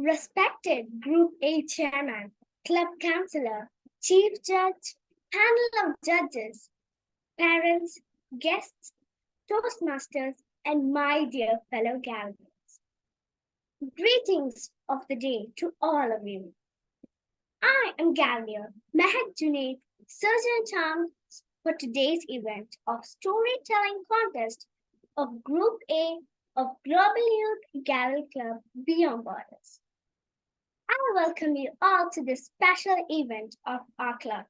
Respected Group A Chairman, Club Councillor, Chief Judge, panel of judges, parents, guests, Toastmasters, and my dear fellow Galvans. Greetings of the day to all of you. I am Gallier Mehak Junaid, Surgeon-in-Charge for today's event of storytelling contest of Group A of Global Youth Gavel Club Beyond Borders. I welcome you all to this special event of our club.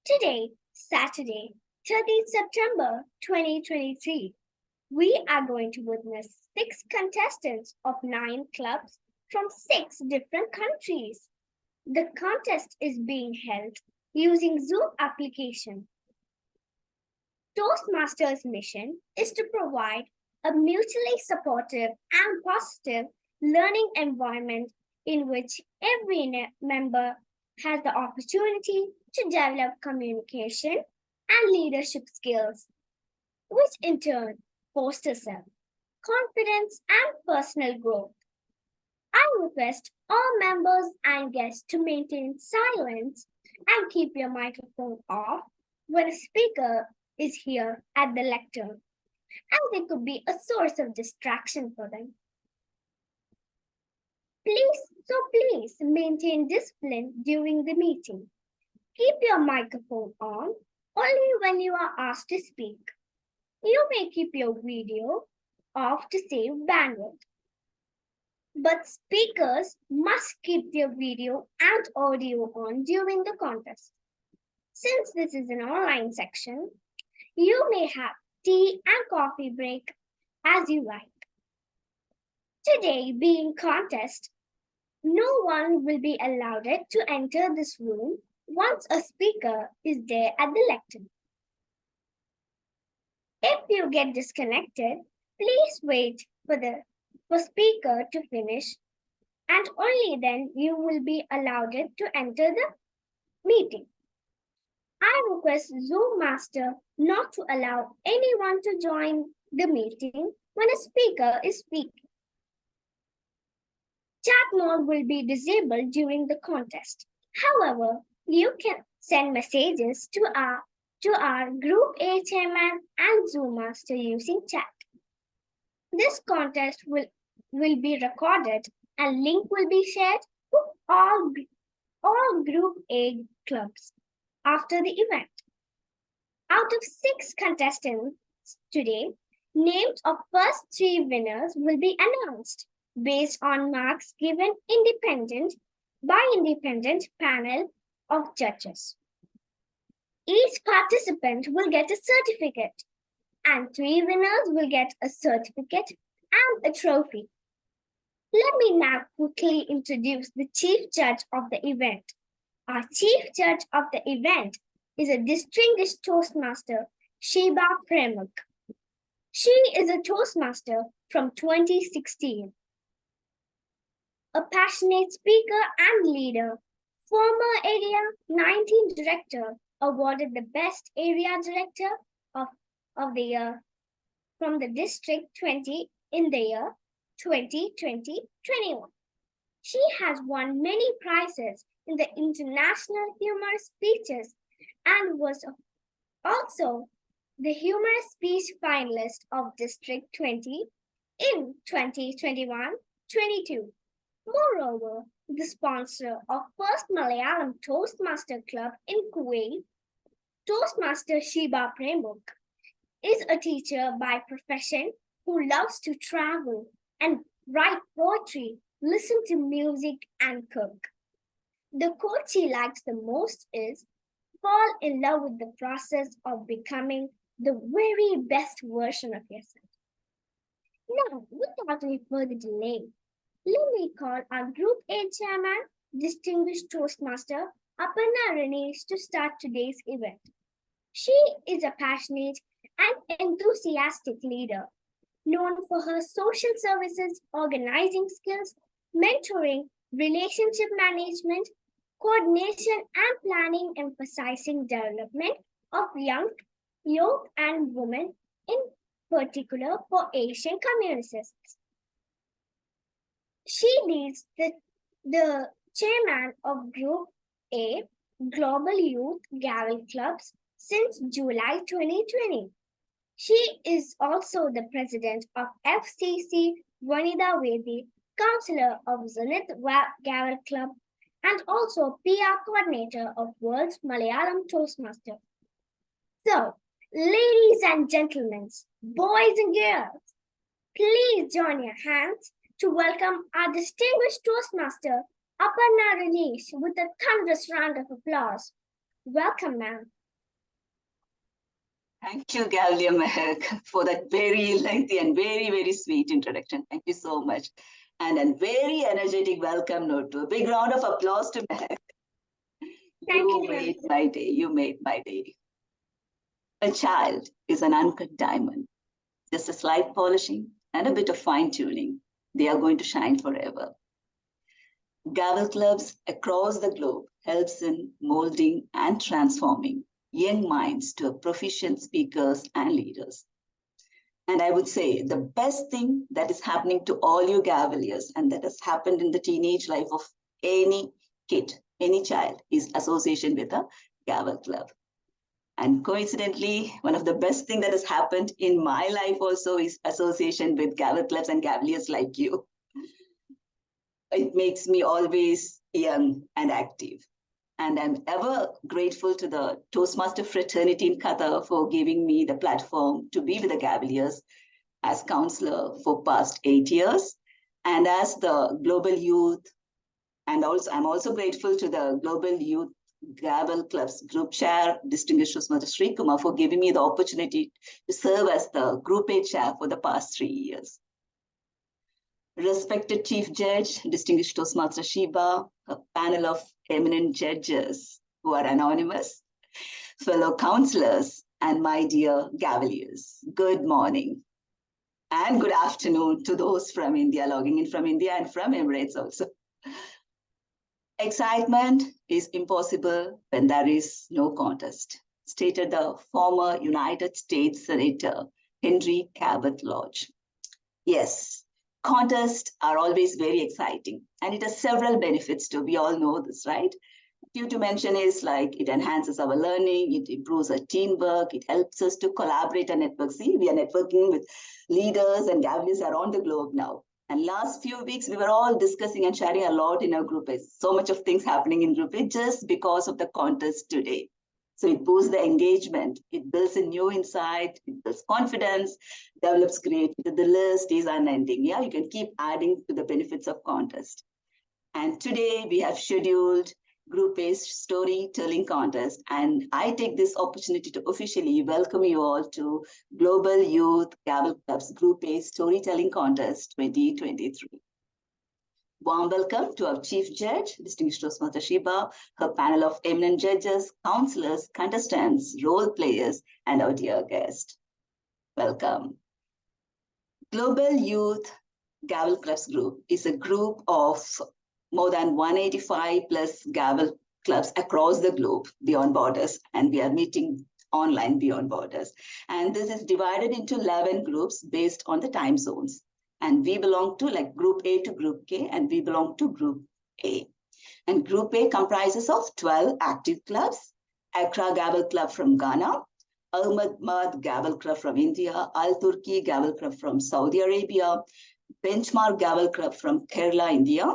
Today, Saturday, 30th September 2023, we are going to witness 6 contestants of 9 clubs from 6 different countries. The contest is being held using Zoom application. Toastmasters' mission is to provide a mutually supportive and positive learning environment in which every member has the opportunity to develop communication and leadership skills, which in turn fosters self-confidence and personal growth. I request all members and guests to maintain silence and keep your microphone off when a speaker is here at the lectern, as it could be a source of distraction for them. Please maintain discipline during the meeting. Keep your microphone on only when you are asked to speak. You may keep your video off to save bandwidth. But speakers must keep their video and audio on during the contest. Since this is an online section, you may have tea and coffee break as you like. Today being contest, no one will be allowed to enter this room once a speaker is there at the lectern. If you get disconnected, please wait for speaker to finish, and only then you will be allowed to enter the meeting. I request Zoom Master not to allow anyone to join the meeting when a speaker is speaking. Chat mode will be disabled during the contest. However, you can send messages to our Group A Chairman and Zoom Master using chat. This contest will be recorded and link will be shared to all Group A clubs after the event. Out of 6 contestants today, names of first 3 winners will be announced based on marks given by independent panel of judges. Each participant will get a certificate, and 3 winners will get a certificate and a trophy. Let me now quickly introduce the chief judge of the event. Our chief judge of the event is a distinguished Toastmaster, Sheba Premuk. She is a Toastmaster from 2016. A passionate speaker and leader, former Area 19 Director, awarded the Best Area Director of the Year from the District 20 in the year 2020-21. She has won many prizes in the International Humorous Speeches and was also the Humorous Speech finalist of District 20 in 2021-22. Moreover, the sponsor of First Malayalam Toastmaster Club in Kuwait, Toastmaster Sheba Premuk, is a teacher by profession who loves to travel and write poetry, listen to music, and cook. The quote she likes the most is, "Fall in love with the process of becoming the very best version of yourself." Now, without any further delay, let me call our Group A Chairman, Distinguished Toastmaster, Aparna Ranesh, to start today's event. She is a passionate and enthusiastic leader, known for her social services, organizing skills, mentoring, relationship management, coordination, and planning, emphasizing development of young and women, in particular for Asian communities. She leads the chairman of Group A Global Youth Gavel Clubs since July 2020. She is also the president of FCC Vanida Vedi, counselor of Zenith Gavel Club, and also PR coordinator of World's Malayalam Toastmaster. So, ladies and gentlemen, boys and girls, please join your hands to welcome our distinguished Toastmaster, Aparna Rajesh, with a thunderous round of applause. Welcome, ma'am. Thank you, Gavel Mehak, for that very lengthy and very, very sweet introduction. Thank you so much. And a very energetic welcome note too. A big round of applause to Mehak. You made my day. You made my day. A child is an uncut diamond. Just a slight polishing and a bit of fine tuning. They are going to shine forever. Gavel clubs across the globe helps in molding and transforming young minds to proficient speakers and leaders. And I would say the best thing that is happening to all you Gaveliers and that has happened in the teenage life of any kid, any child, is association with a Gavel club. And coincidentally, one of the best things that has happened in my life also is association with Gavel clubs and Gaveliers like you. It makes me always young and active. And I'm ever grateful to the Toastmaster fraternity in Qatar for giving me the platform to be with the Gaveliers as counselor for past 8 years and as the Global Youth. And also, I'm also grateful to the Global Youth Gavel Club's Group Chair, Distinguished Toastmaster Sri Kumar, for giving me the opportunity to serve as the Group A Chair for the past 3 years. Respected Chief Judge, Distinguished Toastmaster Shiba, a panel of eminent judges who are anonymous, fellow counselors, and my dear Gaveliers, good morning and good afternoon to those from India, logging in from India and from Emirates also. Excitement is impossible when there is no contest, stated the former United States Senator Henry Cabot Lodge. Yes, contests are always very exciting and it has several benefits too. We all know this, right? Few to mention is like it enhances our learning, it improves our teamwork, it helps us to collaborate and network. See, we are networking with leaders and Gaveliers around the globe now. And last few weeks, we were all discussing and sharing a lot in our group. So much of things happening in group just because of the contest today. So it boosts the engagement, it builds a new insight, it builds confidence, develops creativity. The list is unending. Yeah, you can keep adding to the benefits of contest. And today we have scheduled group-based storytelling contest. And I take this opportunity to officially welcome you all to Global Youth Gavel Club's Group-based Storytelling Contest 2023. Warm welcome to our Chief Judge, Distinguished Toastmaster Shiba, her panel of eminent judges, counselors, contestants, role players, and our dear guest. Welcome. Global Youth Gavel Clubs Group is a group of more than 185 plus Gavel clubs across the globe, beyond borders, and we are meeting online beyond borders. And this is divided into 11 groups based on the time zones. And we belong to like Group A to Group K, and we belong to Group A. And Group A comprises of 12 active clubs, ACCRA Gavel Club from Ghana, Ahmedabad Gavel Club from India, Al Turki Gavel Club from Saudi Arabia, Benchmark Gavel Club from Kerala, India,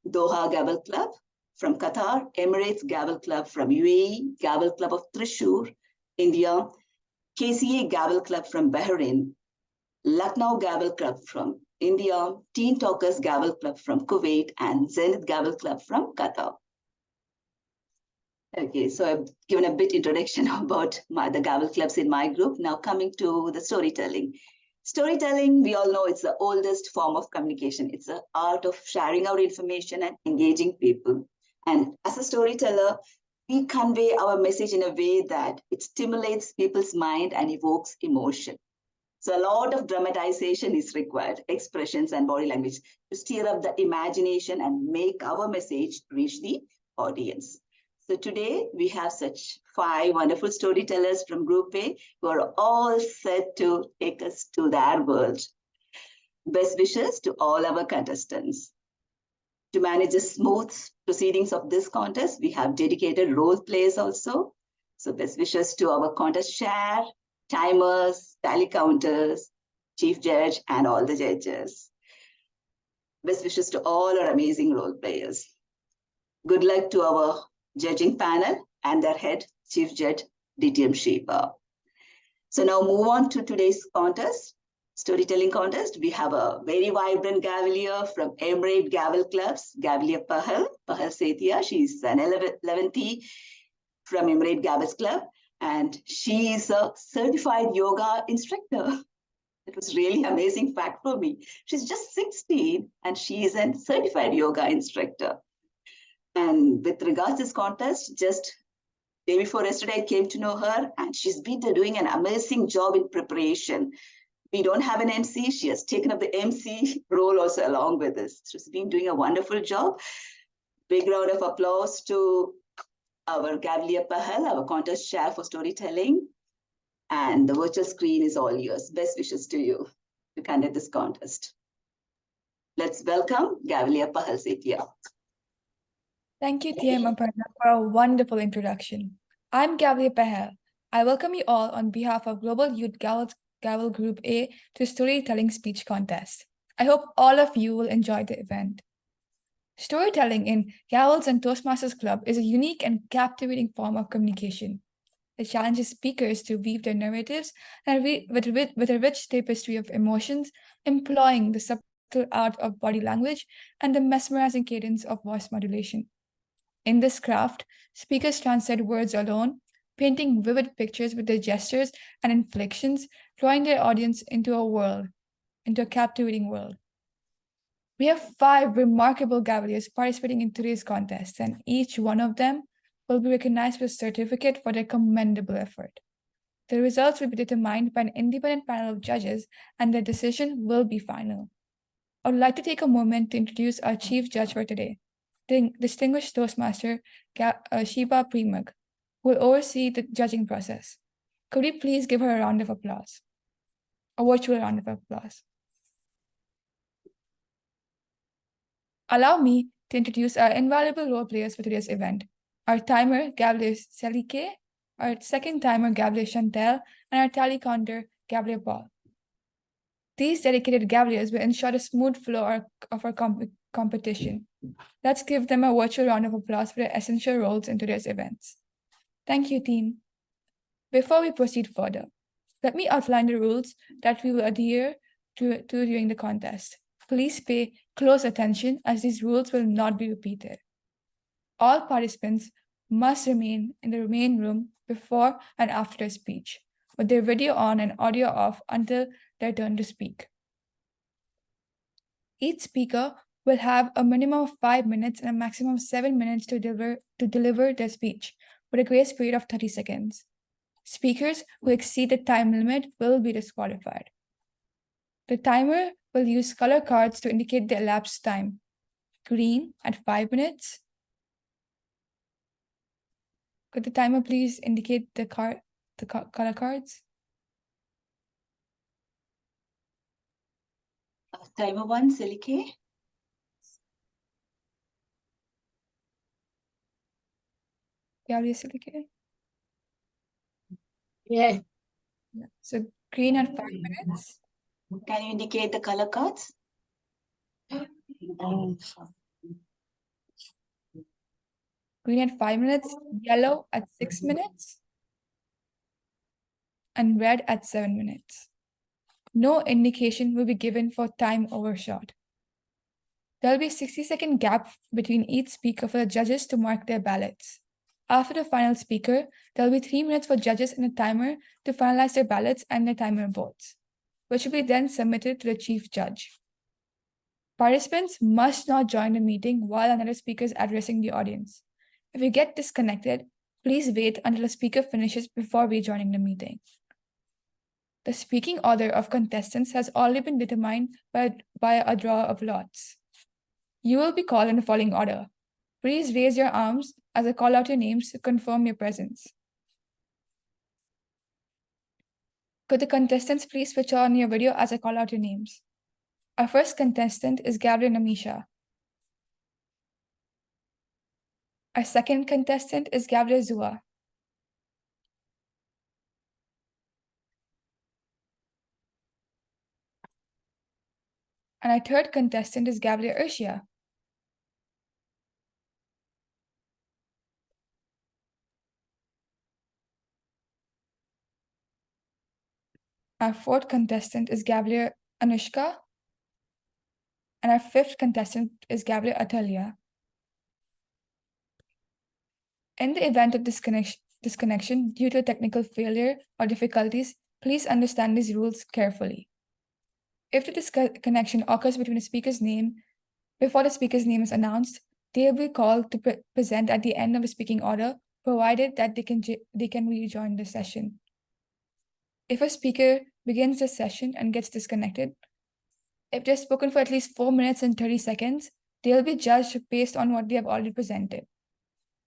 Doha Gavel Club from Qatar, Emirates Gavel Club from UAE, Gavel Club of Thrissur, India, KCA Gavel Club from Bahrain, Lucknow Gavel Club from India, Teen Talkers Gavel Club from Kuwait, and Zenith Gavel Club from Qatar. Okay, so I've given a bit introduction about the Gavel clubs in my group. Now coming to the storytelling. Storytelling, we all know it's the oldest form of communication. It's the art of sharing our information and engaging people. And as a storyteller, we convey our message in a way that it stimulates people's mind and evokes emotion. So a lot of dramatization is required, expressions and body language to stir up the imagination and make our message reach the audience. So today we have such 5 wonderful storytellers from Group A who are all set to take us to their world. Best wishes to all our contestants. To manage the smooth proceedings of this contest, we have dedicated role players also. So best wishes to our contest chair, timers, tally counters, chief judge, and all the judges. Best wishes to all our amazing role players. Good luck to our judging panel and their head, Chief Judge DTM Sheepa. So now move on to today's contest, storytelling contest. We have a very vibrant Gavelier from Emirates Gavel Clubs, Gavelier Pahal Setia. She's an 11th from Emirates Gavel Club, and she is a certified yoga instructor. It was really amazing fact for me. She's just 16 and she is a certified yoga instructor. And with regards to this contest, just day before yesterday, I came to know her, and she's been doing an amazing job in preparation. We don't have an MC. She has taken up the MC role also along with us. She's been doing a wonderful job. Big round of applause to our Gavelier Pahal, our contest chair for storytelling. And the virtual screen is all yours. Best wishes to you to conduct this contest. Let's welcome Gavelier Pahal Setia. Thank you, TM Aparna, for a wonderful introduction. I'm Gavel Pahel. I welcome you all on behalf of Global Youth Gavel Group A to Storytelling Speech Contest. I hope all of you will enjoy the event. Storytelling in Gavels and Toastmasters Club is a unique and captivating form of communication. It challenges speakers to weave their narratives with a rich tapestry of emotions, employing the subtle art of body language and the mesmerizing cadence of voice modulation. In this craft, speakers translate words alone, painting vivid pictures with their gestures and inflections, drawing their audience into a captivating world. We have 5 remarkable Gaveliers participating in today's contest, and each one of them will be recognized with a certificate for their commendable effort. The results will be determined by an independent panel of judges, and their decision will be final. I would like to take a moment to introduce our chief judge for today, the distinguished Toastmaster Sheepa Premag, who will oversee the judging process. Could we please give her a round of applause? A virtual round of applause. Allow me to introduce our invaluable role players for today's event. Our timer, Gavelier Selike, our second timer, Gavelier Chantel, and our tally counter, Gavelier Paul. These dedicated Gaveliers will ensure a smooth flow of our competition. Let's give them a virtual round of applause for their essential roles in today's events. Thank you, team. Before we proceed further, let me outline the rules that we will adhere to during the contest. Please pay close attention as these rules will not be repeated. All participants must remain in the main room before and after their speech, with their video on and audio off until their turn to speak. Each speaker will have a minimum of 5 minutes and a maximum of 7 minutes to deliver their speech, with a grace period of 30 seconds. Speakers who exceed the time limit will be disqualified. The timer will use color cards to indicate the elapsed time. Green at 5 minutes. Could the timer please indicate the color cards? Timer 1, Selike. Gavelier Selike? Yeah. So green at 5 minutes. Can you indicate the color cards? Green at 5 minutes, yellow at 6 minutes, and red at 7 minutes. No indication will be given for time overshot. There will be a 60-second gap between each speaker for the judges to mark their ballots. After the final speaker, there will be 3 minutes for judges and a timer to finalize their ballots and their timer votes, which will be then submitted to the chief judge. Participants must not join the meeting while another speaker is addressing the audience. If you get disconnected, please wait until a speaker finishes before rejoining the meeting. The speaking order of contestants has already been determined by a draw of lots. You will be called in the following order. Please raise your arms as I call out your names to confirm your presence. Could the contestants please switch on your video as I call out your names? Our first contestant is Gabriel Namisha. Our second contestant is Gabriel Zua. And our third contestant is Gabriel Urshia. Our fourth contestant is Gabriel Anushka. And our fifth contestant is Gabriel Atalia. In the event of disconnection due to a technical failure or difficulties, please understand these rules carefully. If the disconnection occurs between a speaker's name, before the speaker's name is announced, they will be called to present at the end of the speaking order, provided that they can rejoin the session. If a speaker begins the session and gets disconnected, if they've spoken for at least 4 minutes and 30 seconds, they'll be judged based on what they have already presented.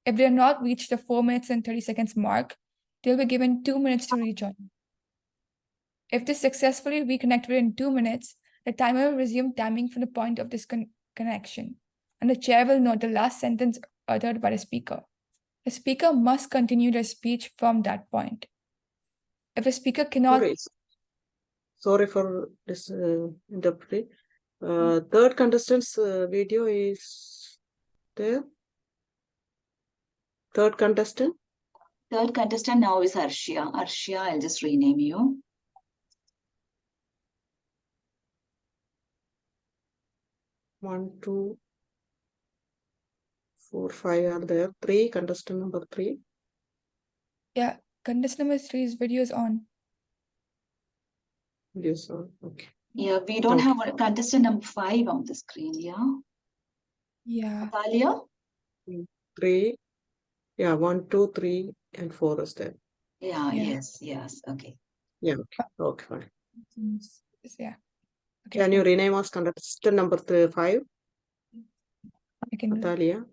If they have not reached the 4 minutes and 30 seconds mark, they'll be given 2 minutes to rejoin. If they successfully reconnect within 2 minutes, the timer will resume timing from the point of disconnection, and the chair will note the last sentence uttered by the speaker. The speaker must continue their speech from that point. If the speaker cannot... Sorry for this interpreting. Third contestant's video is there. Third contestant now is Arshia. Arshia, I'll just rename you. One, 2, 4, 5 are there. 3, contestant number 3. Yeah, contestant number 3's video is on. Yes, okay. Yeah, we don't have a contestant number 5 on the screen, yeah? Yeah. Talia? 3. Yeah, 1, 2, 3, and 4 is there. Yeah, yes, okay. Yeah, okay, fine. Yeah. Okay. Can you rename us contestant number 5? I can. Talia.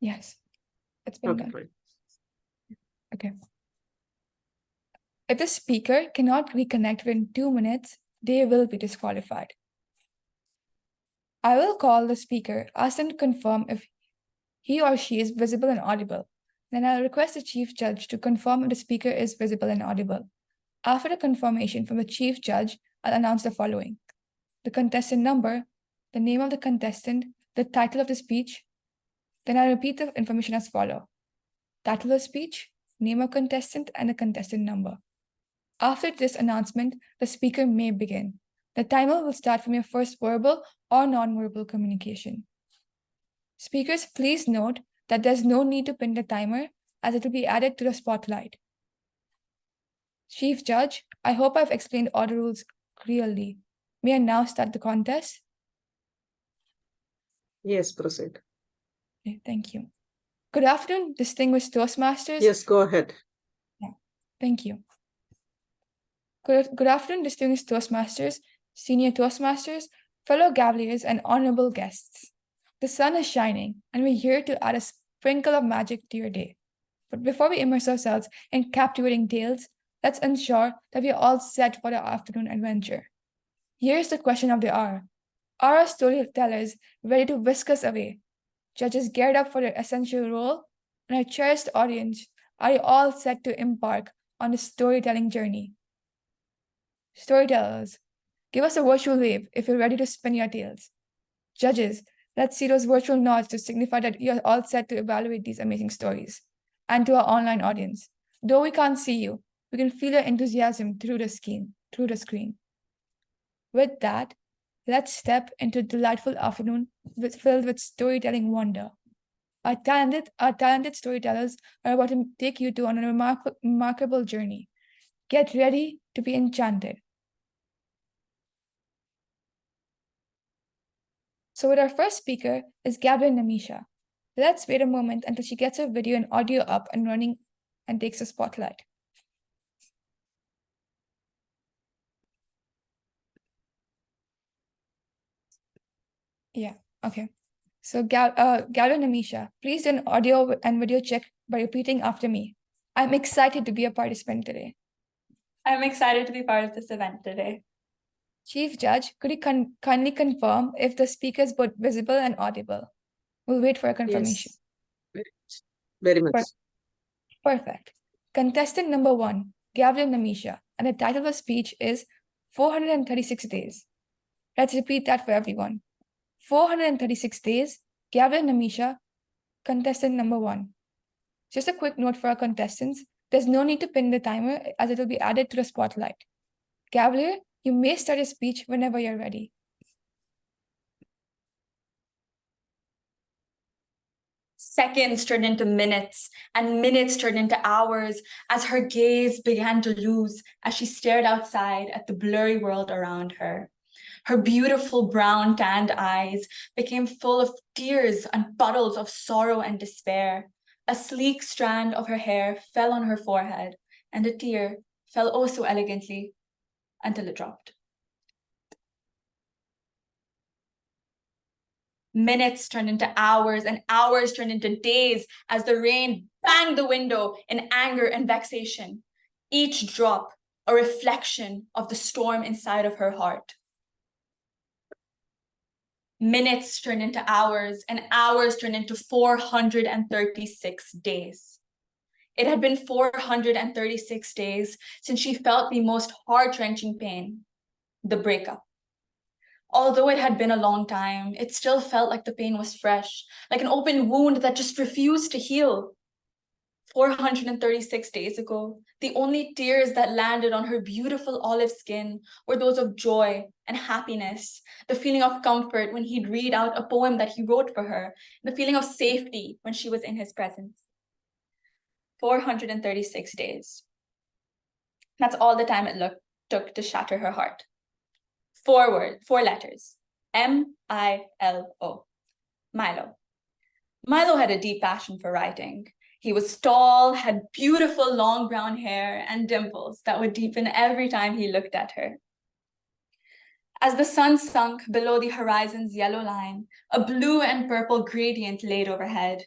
Yes, it's been done. Fine. Okay. If the speaker cannot reconnect within 2 minutes, they will be disqualified. I will call the speaker, ask them to confirm if he or she is visible and audible. Then I'll request the chief judge to confirm if the speaker is visible and audible. After the confirmation from the chief judge, I'll announce the following: the contestant number, the name of the contestant, the title of the speech. Then I'll repeat the information as follows: title of speech, name of contestant, and the contestant number. After this announcement, the speaker may begin. The timer will start from your first verbal or non-verbal communication. Speakers, please note that there's no need to pin the timer, as it will be added to the spotlight. Chief Judge, I hope I've explained all the rules clearly. May I now start the contest? Yes, proceed. Okay, thank you. Good afternoon, distinguished Toastmasters. Yes, go ahead. Yeah, thank you. Good afternoon, distinguished Toastmasters, senior Toastmasters, fellow Gaveliers, and honorable guests. The sun is shining, and we're here to add a sprinkle of magic to your day. But before we immerse ourselves in captivating tales, let's ensure that we are all set for the afternoon adventure. Here's the question of the hour. Are our storytellers ready to whisk us away? Judges geared up for their essential role? And our cherished audience, are you all set to embark on the storytelling journey? Storytellers, give us a virtual wave if you're ready to spin your tales. Judges, let's see those virtual nods to signify that you're all set to evaluate these amazing stories. And to our online audience, though we can't see you, we can feel your enthusiasm through the screen. With that, let's step into a delightful afternoon filled with storytelling wonder. Our talented storytellers are about to take you on a remarkable journey. Get ready to be enchanted. So with our first speaker is Gabriel Namisha. Let's wait a moment until she gets her video and audio up and running and takes the spotlight. Yeah, okay. So Gabriel Namisha, please do an audio and video check by repeating after me. I'm excited to be a participant today. I'm excited to be part of this event today. Chief Judge, could you kindly confirm if the speaker is both visible and audible? We'll wait for a confirmation. Yes. Very much. Perfect. Contestant number 1, Gavel Namisha, and the title of the speech is 436 Days. Let's repeat that for everyone. 436 Days, Gavel Namisha, contestant number 1. Just a quick note for our contestants, there's no need to pin the timer as it will be added to the spotlight. Cavalier, you may start your speech whenever you're ready. Seconds turned into minutes, and minutes turned into hours as her gaze began to lose as she stared outside at the blurry world around her. Her beautiful brown tanned eyes became full of tears and puddles of sorrow and despair. A sleek strand of her hair fell on her forehead, and a tear fell oh so elegantly until it dropped. Minutes turned into hours, and hours turned into days as the rain banged the window in anger and vexation, each drop a reflection of the storm inside of her heart. Minutes turned into hours, and hours turned into 436 days. It had been 436 days since she felt the most heart-wrenching pain, the breakup. Although it had been a long time, it still felt like the pain was fresh, like an open wound that just refused to heal. 436 days ago, the only tears that landed on her beautiful olive skin were those of joy and happiness, the feeling of comfort when he'd read out a poem that he wrote for her, the feeling of safety when she was in his presence. 436 days. That's all the time it took to shatter her heart. 4 letters, M-I-L-O, Milo. Milo had a deep passion for writing. He was tall, had beautiful long brown hair and dimples that would deepen every time he looked at her. As the sun sunk below the horizon's yellow line, a blue and purple gradient laid overhead.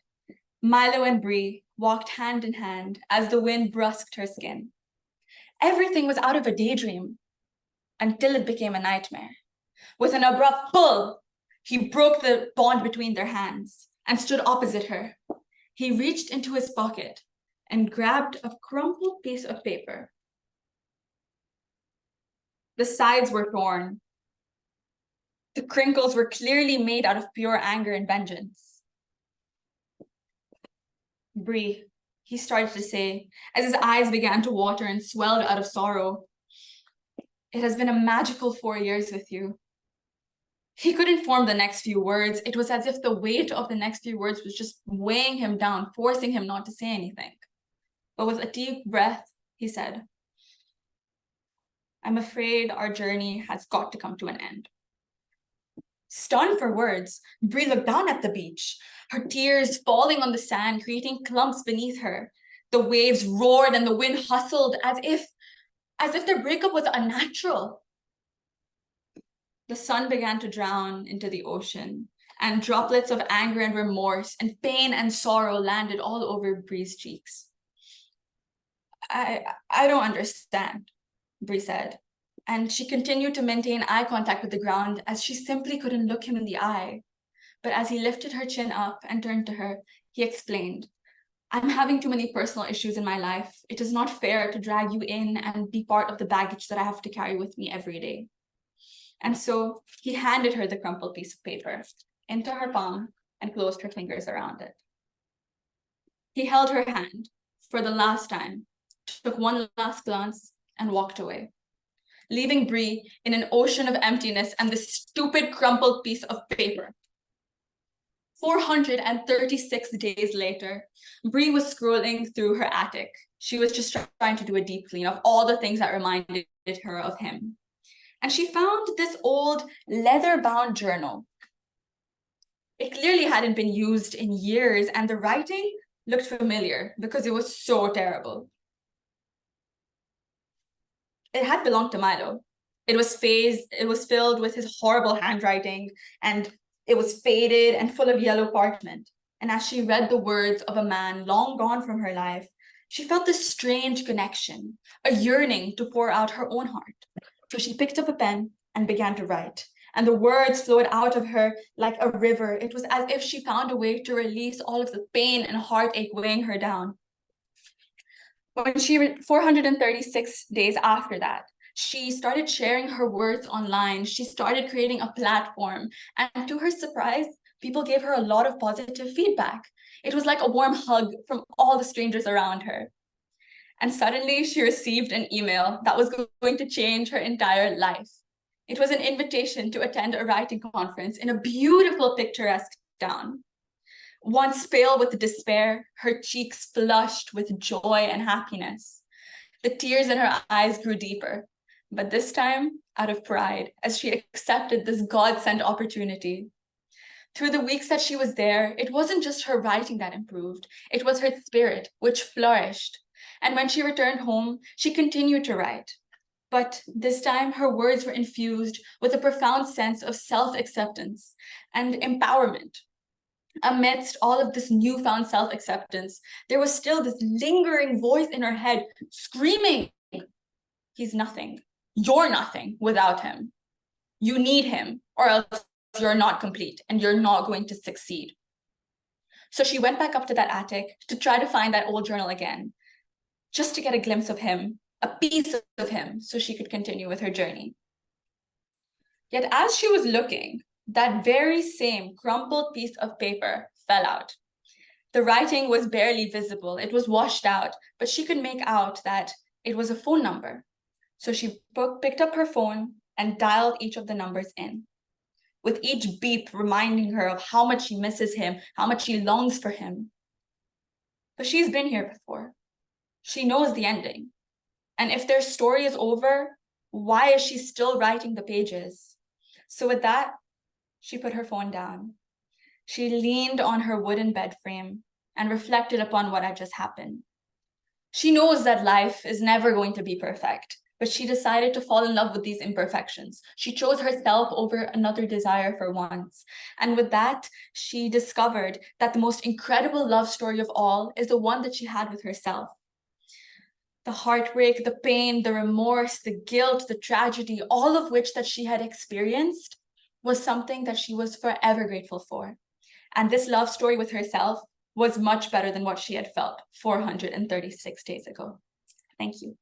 Milo and Bree walked hand in hand as the wind brusqued her skin. Everything was out of a daydream until it became a nightmare. With an abrupt pull, he broke the bond between their hands and stood opposite her. He reached into his pocket and grabbed a crumpled piece of paper. The sides were torn. The crinkles were clearly made out of pure anger and vengeance. Bree, he started to say, as his eyes began to water and swelled out of sorrow. It has been a magical 4 years with you. He couldn't form the next few words. It was as if the weight of the next few words was just weighing him down, forcing him not to say anything. But with a deep breath, he said, I'm afraid our journey has got to come to an end. Stunned for words, Bree looked down at the beach, her tears falling on the sand, creating clumps beneath her. The waves roared and the wind hustled as if their breakup was unnatural. The sun began to drown into the ocean, and droplets of anger and remorse and pain and sorrow landed all over Bree's cheeks. I don't understand, Bree said, and she continued to maintain eye contact with the ground as she simply couldn't look him in the eye. But as he lifted her chin up and turned to her, he explained, I'm having too many personal issues in my life. It is not fair to drag you in and be part of the baggage that I have to carry with me every day. And so he handed her the crumpled piece of paper into her palm and closed her fingers around it. He held her hand for the last time, took one last glance, and walked away, leaving Bree in an ocean of emptiness and this stupid crumpled piece of paper. 436 days later, Bree was scrolling through her attic. She was just trying to do a deep clean of all the things that reminded her of him. And she found this old leather-bound journal. It clearly hadn't been used in years, and the writing looked familiar because it was so terrible. It had belonged to Milo. It was filled with his horrible handwriting, and it was faded and full of yellow parchment. And as she read the words of a man long gone from her life, she felt this strange connection, a yearning to pour out her own heart. So she picked up a pen and began to write. And the words flowed out of her like a river. It was as if she found a way to release all of the pain and heartache weighing her down. When 436 days after that, she started sharing her words online. She started creating a platform. And to her surprise, people gave her a lot of positive feedback. It was like a warm hug from all the strangers around her. And suddenly she received an email that was going to change her entire life. It was an invitation to attend a writing conference in a beautiful, picturesque town. Once pale with despair, her cheeks flushed with joy and happiness. The tears in her eyes grew deeper, but this time out of pride, as she accepted this God-sent opportunity. Through the weeks that she was there, it wasn't just her writing that improved, it was her spirit, which flourished. And when she returned home, she continued to write. But this time, her words were infused with a profound sense of self-acceptance and empowerment. Amidst all of this newfound self-acceptance, there was still this lingering voice in her head screaming, "He's nothing. You're nothing without him. You need him, or else you're not complete and you're not going to succeed." So she went back up to that attic to try to find that old journal again, just to get a glimpse of him, a piece of him, so she could continue with her journey. Yet as she was looking, that very same crumpled piece of paper fell out. The writing was barely visible. It was washed out, but she could make out that it was a phone number. So she picked up her phone and dialed each of the numbers in, with each beep reminding her of how much she misses him, how much she longs for him. But she's been here before. She knows the ending. And if their story is over, why is she still writing the pages? So with that, she put her phone down. She leaned on her wooden bed frame and reflected upon what had just happened. She knows that life is never going to be perfect, but she decided to fall in love with these imperfections. She chose herself over another desire for once. And with that, she discovered that the most incredible love story of all is the one that she had with herself. The heartbreak, the pain, the remorse, the guilt, the tragedy, all of which that she had experienced was something that she was forever grateful for. And this love story with herself was much better than what she had felt 436 days ago. Thank you.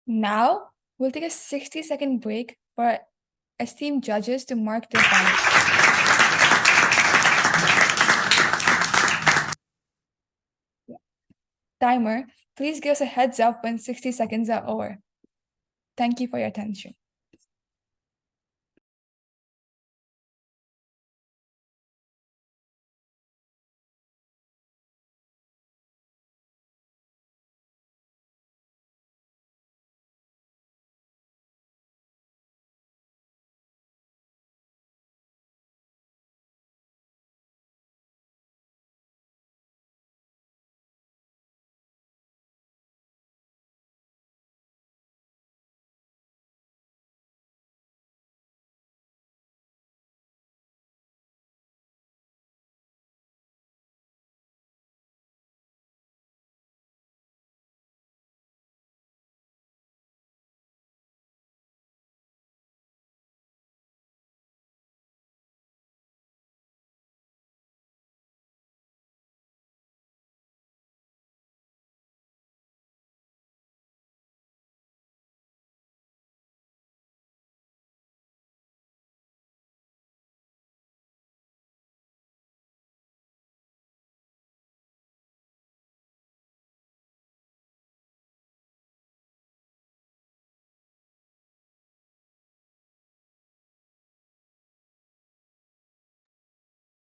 Now, we'll take a 60-second break for our esteemed judges to mark their time. Timer, please give us a heads up when 60 seconds are over. Thank you for your attention.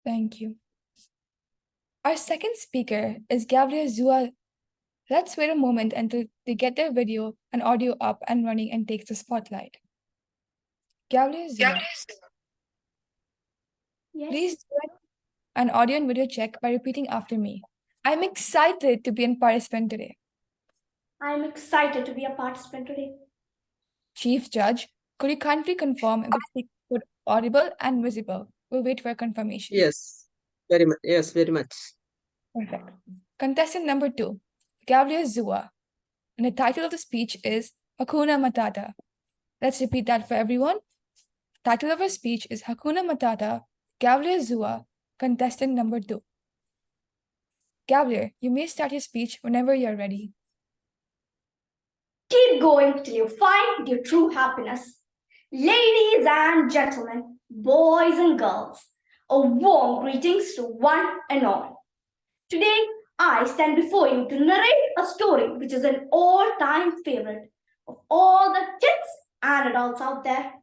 Thank you. Our second speaker is Gabriel Zua. Let's wait a moment until they get their video and audio up and running and takes the spotlight. Gabriel Zua, Yes. please do an audio and video check by repeating after me. I'm excited to be a participant today. I'm excited to be a participant today. Chief Judge, could you kindly confirm if the speaker is audible and visible? We'll wait for confirmation. Yes, very much. Yes, very much. Perfect. Contestant number 2, Gabriel Zua. And the title of the speech is Hakuna Matata. Let's repeat that for everyone. Title of her speech is Hakuna Matata, Gabriel Zua, contestant number 2. Gabriel, you may start your speech whenever you're ready. Keep going till you find your true happiness. Ladies and gentlemen, boys and girls, a warm greetings to one and all. Today, I stand before you to narrate a story which is an all-time favorite of all the kids and adults out there.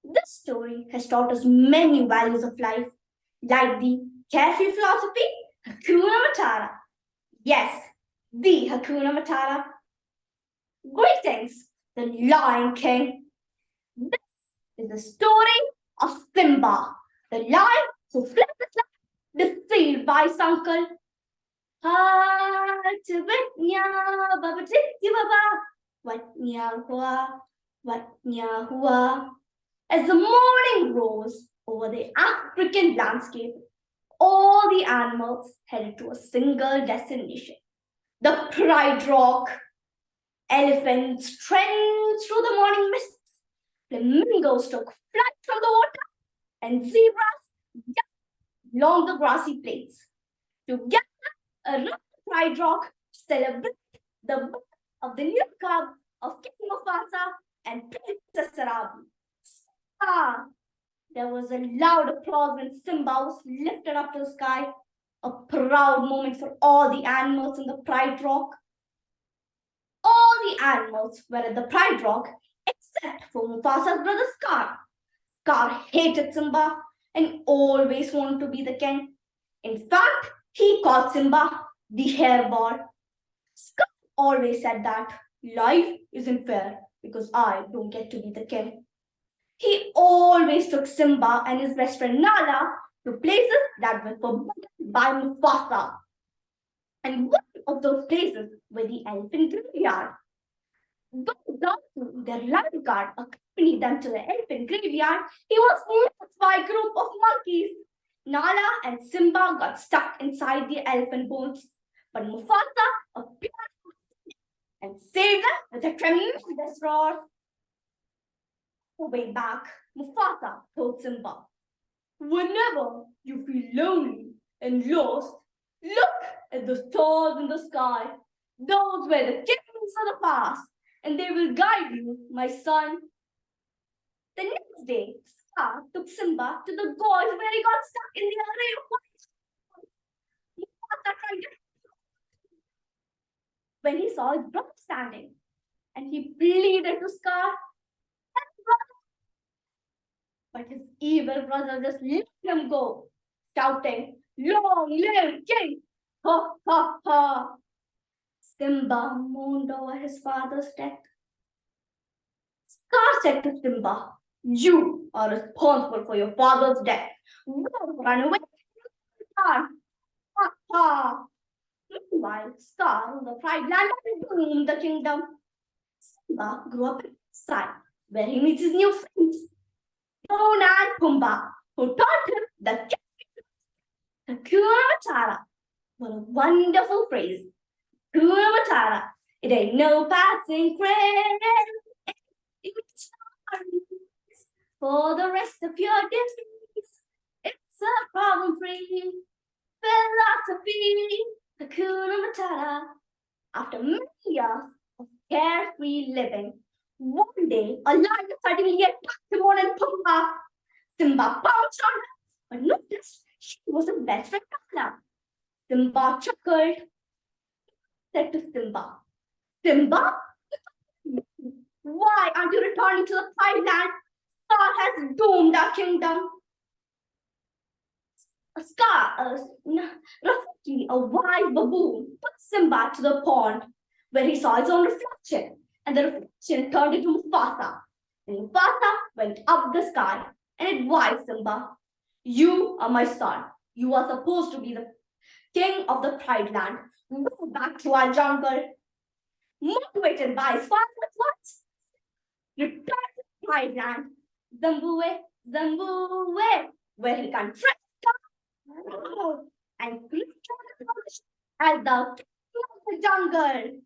This story has taught us many values of life, like the carefree philosophy, Hakuna Matata. Yes, the Hakuna Matata. Greetings, the Lion King. This is the story of Simba, the lion who fled his life, deceived by his uncle. What hua. As the morning rose over the African landscape, all the animals headed to a single destination, the Pride Rock. Elephants trend through the morning mists, flamingos took flight from the water, and zebras jumped along the grassy plains. Together around the Pride Rock to celebrate the birth of the new cub of King Mufasa and Princess Sarabi. There was a loud applause when Simba was lifted up to the sky, a proud moment for all the animals in the Pride Rock. All the animals were at the Pride Rock except for Mufasa's brother Scar. Scar hated Simba and always wanted to be the king. In fact, he called Simba the hairball. Scar always said that life isn't fair because I don't get to be the king. He always took Simba and his best friend Nala to places that were forbidden by Mufasa. And one of those places were the elephant graveyard. Though doubtful their lifeguard accompanied them to the elephant graveyard, he was met by a group of monkeys. Nala and Simba got stuck inside the elephant bones, but Mufasa appeared and saved them with a tremendous roar. On the way back, Mufasa told Simba, "Whenever you feel lonely and lost, look at the stars in the sky. Those were the kings of the past, and they will guide you, my son." The next day, Scar took Simba to the gorge where he got stuck in the array of white. Mufasa tried to when he saw his brother standing, and he pleaded to Scar, but his evil brother just let him go, shouting, "Long live King! Ha ha ha!" Simba mourned over his father's death. Scar said to Simba, "You are responsible for your father's death. Don't run away. Ha ha!" Meanwhile, Scar, the Pride Land, doomed the kingdom. Simba grew up inside, where he meets his new friends, Timon and Pumbaa, who taught him the Hakuna Matata. What a wonderful phrase. Hakuna Matata. It ain't no passing craze. It's for the rest of your days. It's a problem-free philosophy. Hakuna Matata. After many years of carefree living, one day a lion suddenly attacked Timon and Pumbaa. Simba pounced on her, but noticed she was a best friend Nala. Simba chuckled, said to Simba, "Simba, why aren't you returning to the Pride Land? Scar has doomed our kingdom." Rafiki, a wise baboon, put Simba to the pond where he saw his own reflection, and the reflection turned into Mufasa. And Mufasa went up the sky and advised Simba, "You are my son. You are supposed to be the king of the Pride Land. Go back to our jungle." Motivated by his father's words, returned to Pride Land, Zambue, Zambue, where he confronted and As the king of the jungle.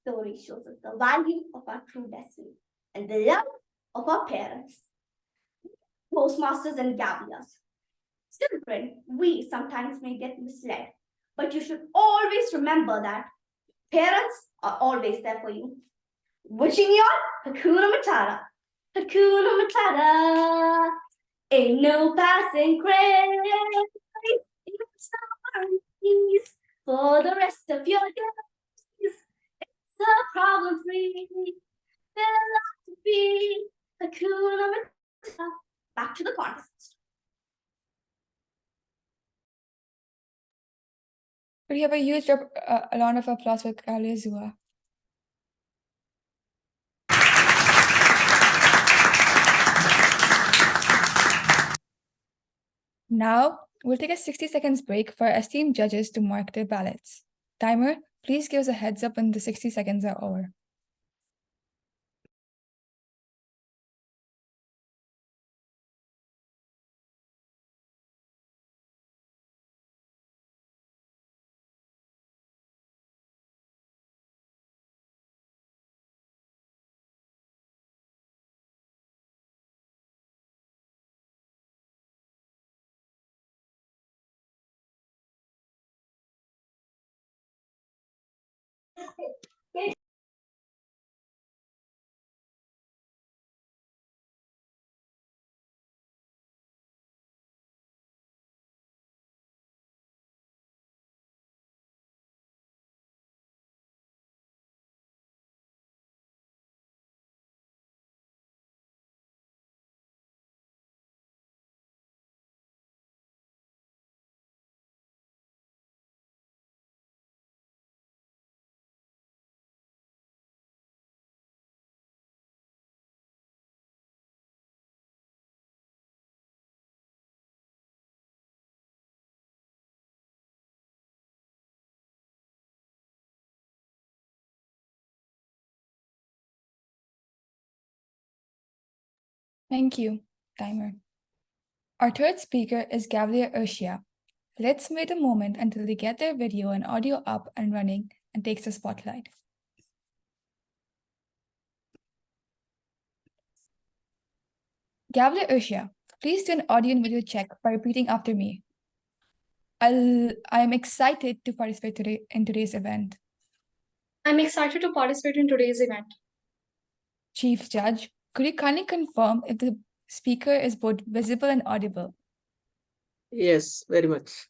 Story shows us the value of our true destiny and the love of our parents, postmasters, and gavellers. Children, we sometimes may get misled, but you should always remember that parents are always there for you. Wishing you all Hakuna Matata. Hakuna Matata. Ain't no passing craze. It's peace for the rest of your days. It's a problem free. There's a lot to be. Hakuna Matata. Back to the contest. Could you have a huge a round of applause for Gavel Zua? Now, we'll take a 60 seconds break for our esteemed judges to mark their ballots. Timer, please give us a heads up when the 60 seconds are over. Thank you, Timer. Our third speaker is Gavel Urshia. Let's wait a moment until they get their video and audio up and running and takes the spotlight. Gavel Urshia, please do an audio and video check by repeating after me. I am excited to participate in today's event. I'm excited to participate in today's event. Chief Judge, could you kindly confirm if the speaker is both visible and audible? Yes, very much.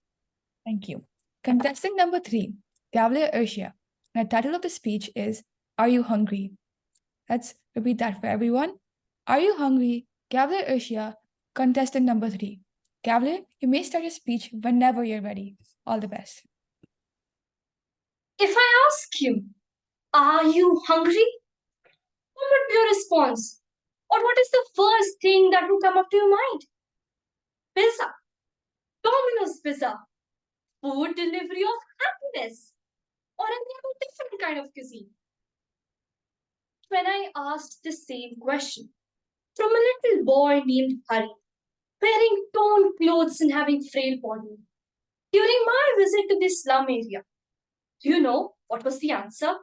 Thank you. Contestant number 3, Gavel Urshia. The title of the speech is Are You Hungry? Let's repeat that for everyone. Are you hungry? Gavel Urshia, contestant number 3. Gavel, you may start your speech whenever you're ready. All the best. If I ask you, are you hungry? What would be your response? Or what is the first thing that will come up to your mind? Pizza. Domino's pizza. Food delivery of happiness. Or any other different kind of cuisine. When I asked the same question from a little boy named Hari, wearing torn clothes and having frail body, during my visit to this slum area, do you know what was the answer?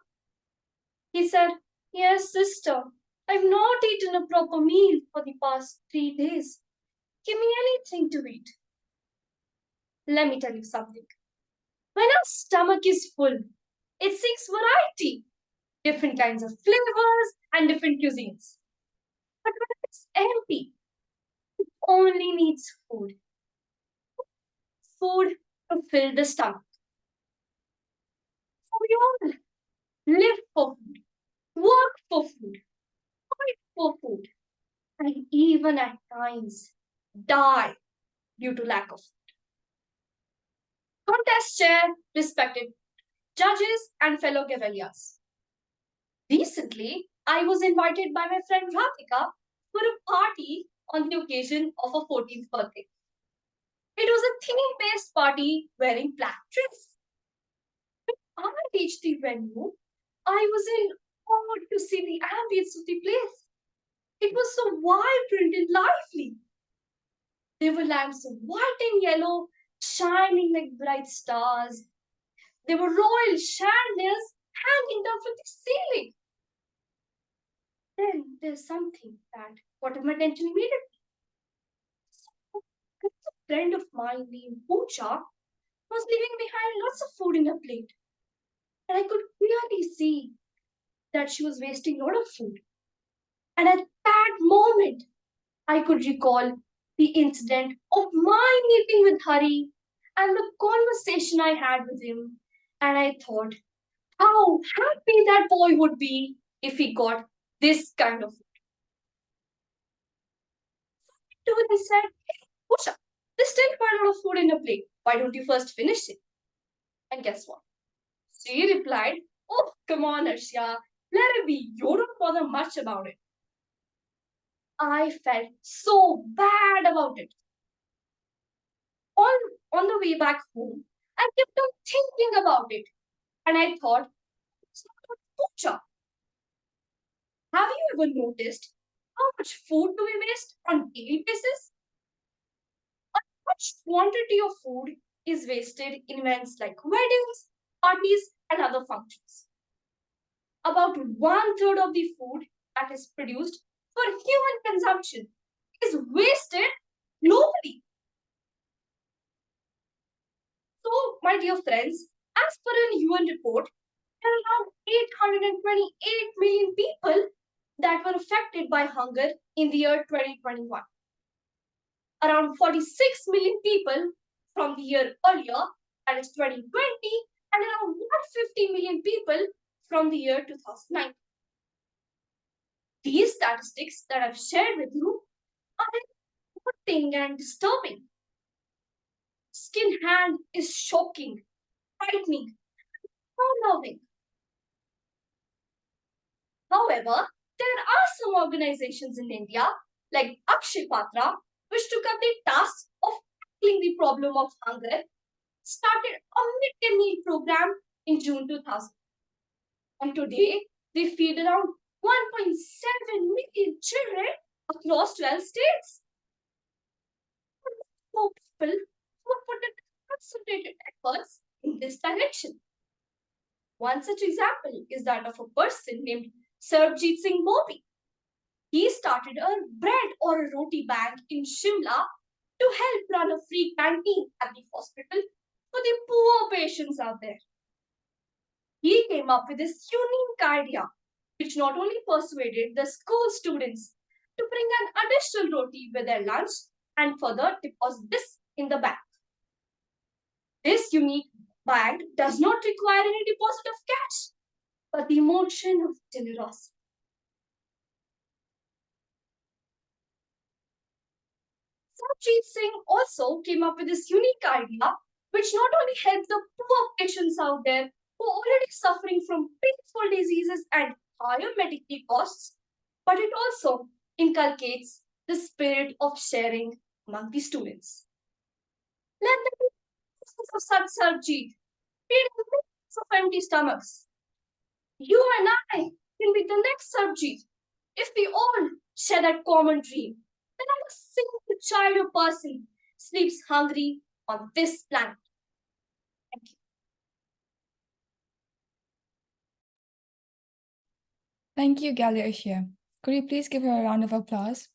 He said, Yes, sister, I've not eaten a proper meal for the past 3 days. Give me anything to eat. Let me tell you something. When our stomach is full, it seeks variety, different kinds of flavors and different cuisines. But when it's empty, it only needs food. Food to fill the stomach. So we all live for food, work for food, fight for food, and even at times die due to lack of food. Contest chair, respected judges, and fellow Gavelias. Recently, I was invited by my friend Radhika for a party on the occasion of her 14th birthday. It was a theme-based party wearing black dress. When I reached the venue, I was in awe to see the ambience of the place. It was so vibrant and lively. There were lamps of white and yellow shining like bright stars. There were royal chandeliers hanging down from the ceiling. Then there's something that got my attention immediately. A friend of mine named Pooja was leaving behind lots of food in her plate. And I could clearly see that she was wasting a lot of food. And at that moment, I could recall the incident of my meeting with Hari and the conversation I had with him. And I thought, how happy that boy would be if he got this kind of food. To it, he said, "Hey, Pusha, there's still quite a lot of food in your plate. Why don't you first finish it?" And guess what? She replied, "Oh, come on, Arshia. Let it be. You don't bother much about it." I felt so bad about it. On the way back home, I kept on thinking about it. And I thought, it's not Pucha. Have you ever noticed how much food do we waste on daily basis? How much quantity of food is wasted in events like weddings, parties, and other functions? About one third of the food that is produced for human consumption is wasted globally. So, my dear friends, as per an UN report, there are around 828 million people that were affected by hunger in the year 2021. Around 46 million people from the year earlier, that is 2020, and around 150 million people from the year 2009. These statistics that I've shared with you are important and disturbing. Skin hand is shocking, frightening, unnerving. However, there are some organizations in India, like ACCRA, which took up the task of tackling the problem of hunger, started a midday meal program in June 2000. And today, they feed around 1.7 million children across 12 states. For people who have put in concentrated efforts in this direction. One such example is that of a person named Sarbjeet Singh Bobby. He started a bread or a roti bank in Shimla to help run a free canteen at the hospital for the poor patients out there. He came up with this unique idea, which not only persuaded the school students to bring an additional roti with their lunch and further deposit this in the bank. This unique bank does not require any deposit of cash, but the emotion of generosity. Sarjeet Singh also came up with this unique idea, which not only helped the poor patients out there who are already suffering from painful diseases and higher medical costs, but it also inculcates the spirit of sharing among the students. Let them be of such Sarjeet, feeding millions of empty stomachs. You and I can be the next Sarjeet if we all share that common dream that not a single child or person sleeps hungry on this planet. Thank you. Thank you, Galia Ashia. Could you please give her a round of applause?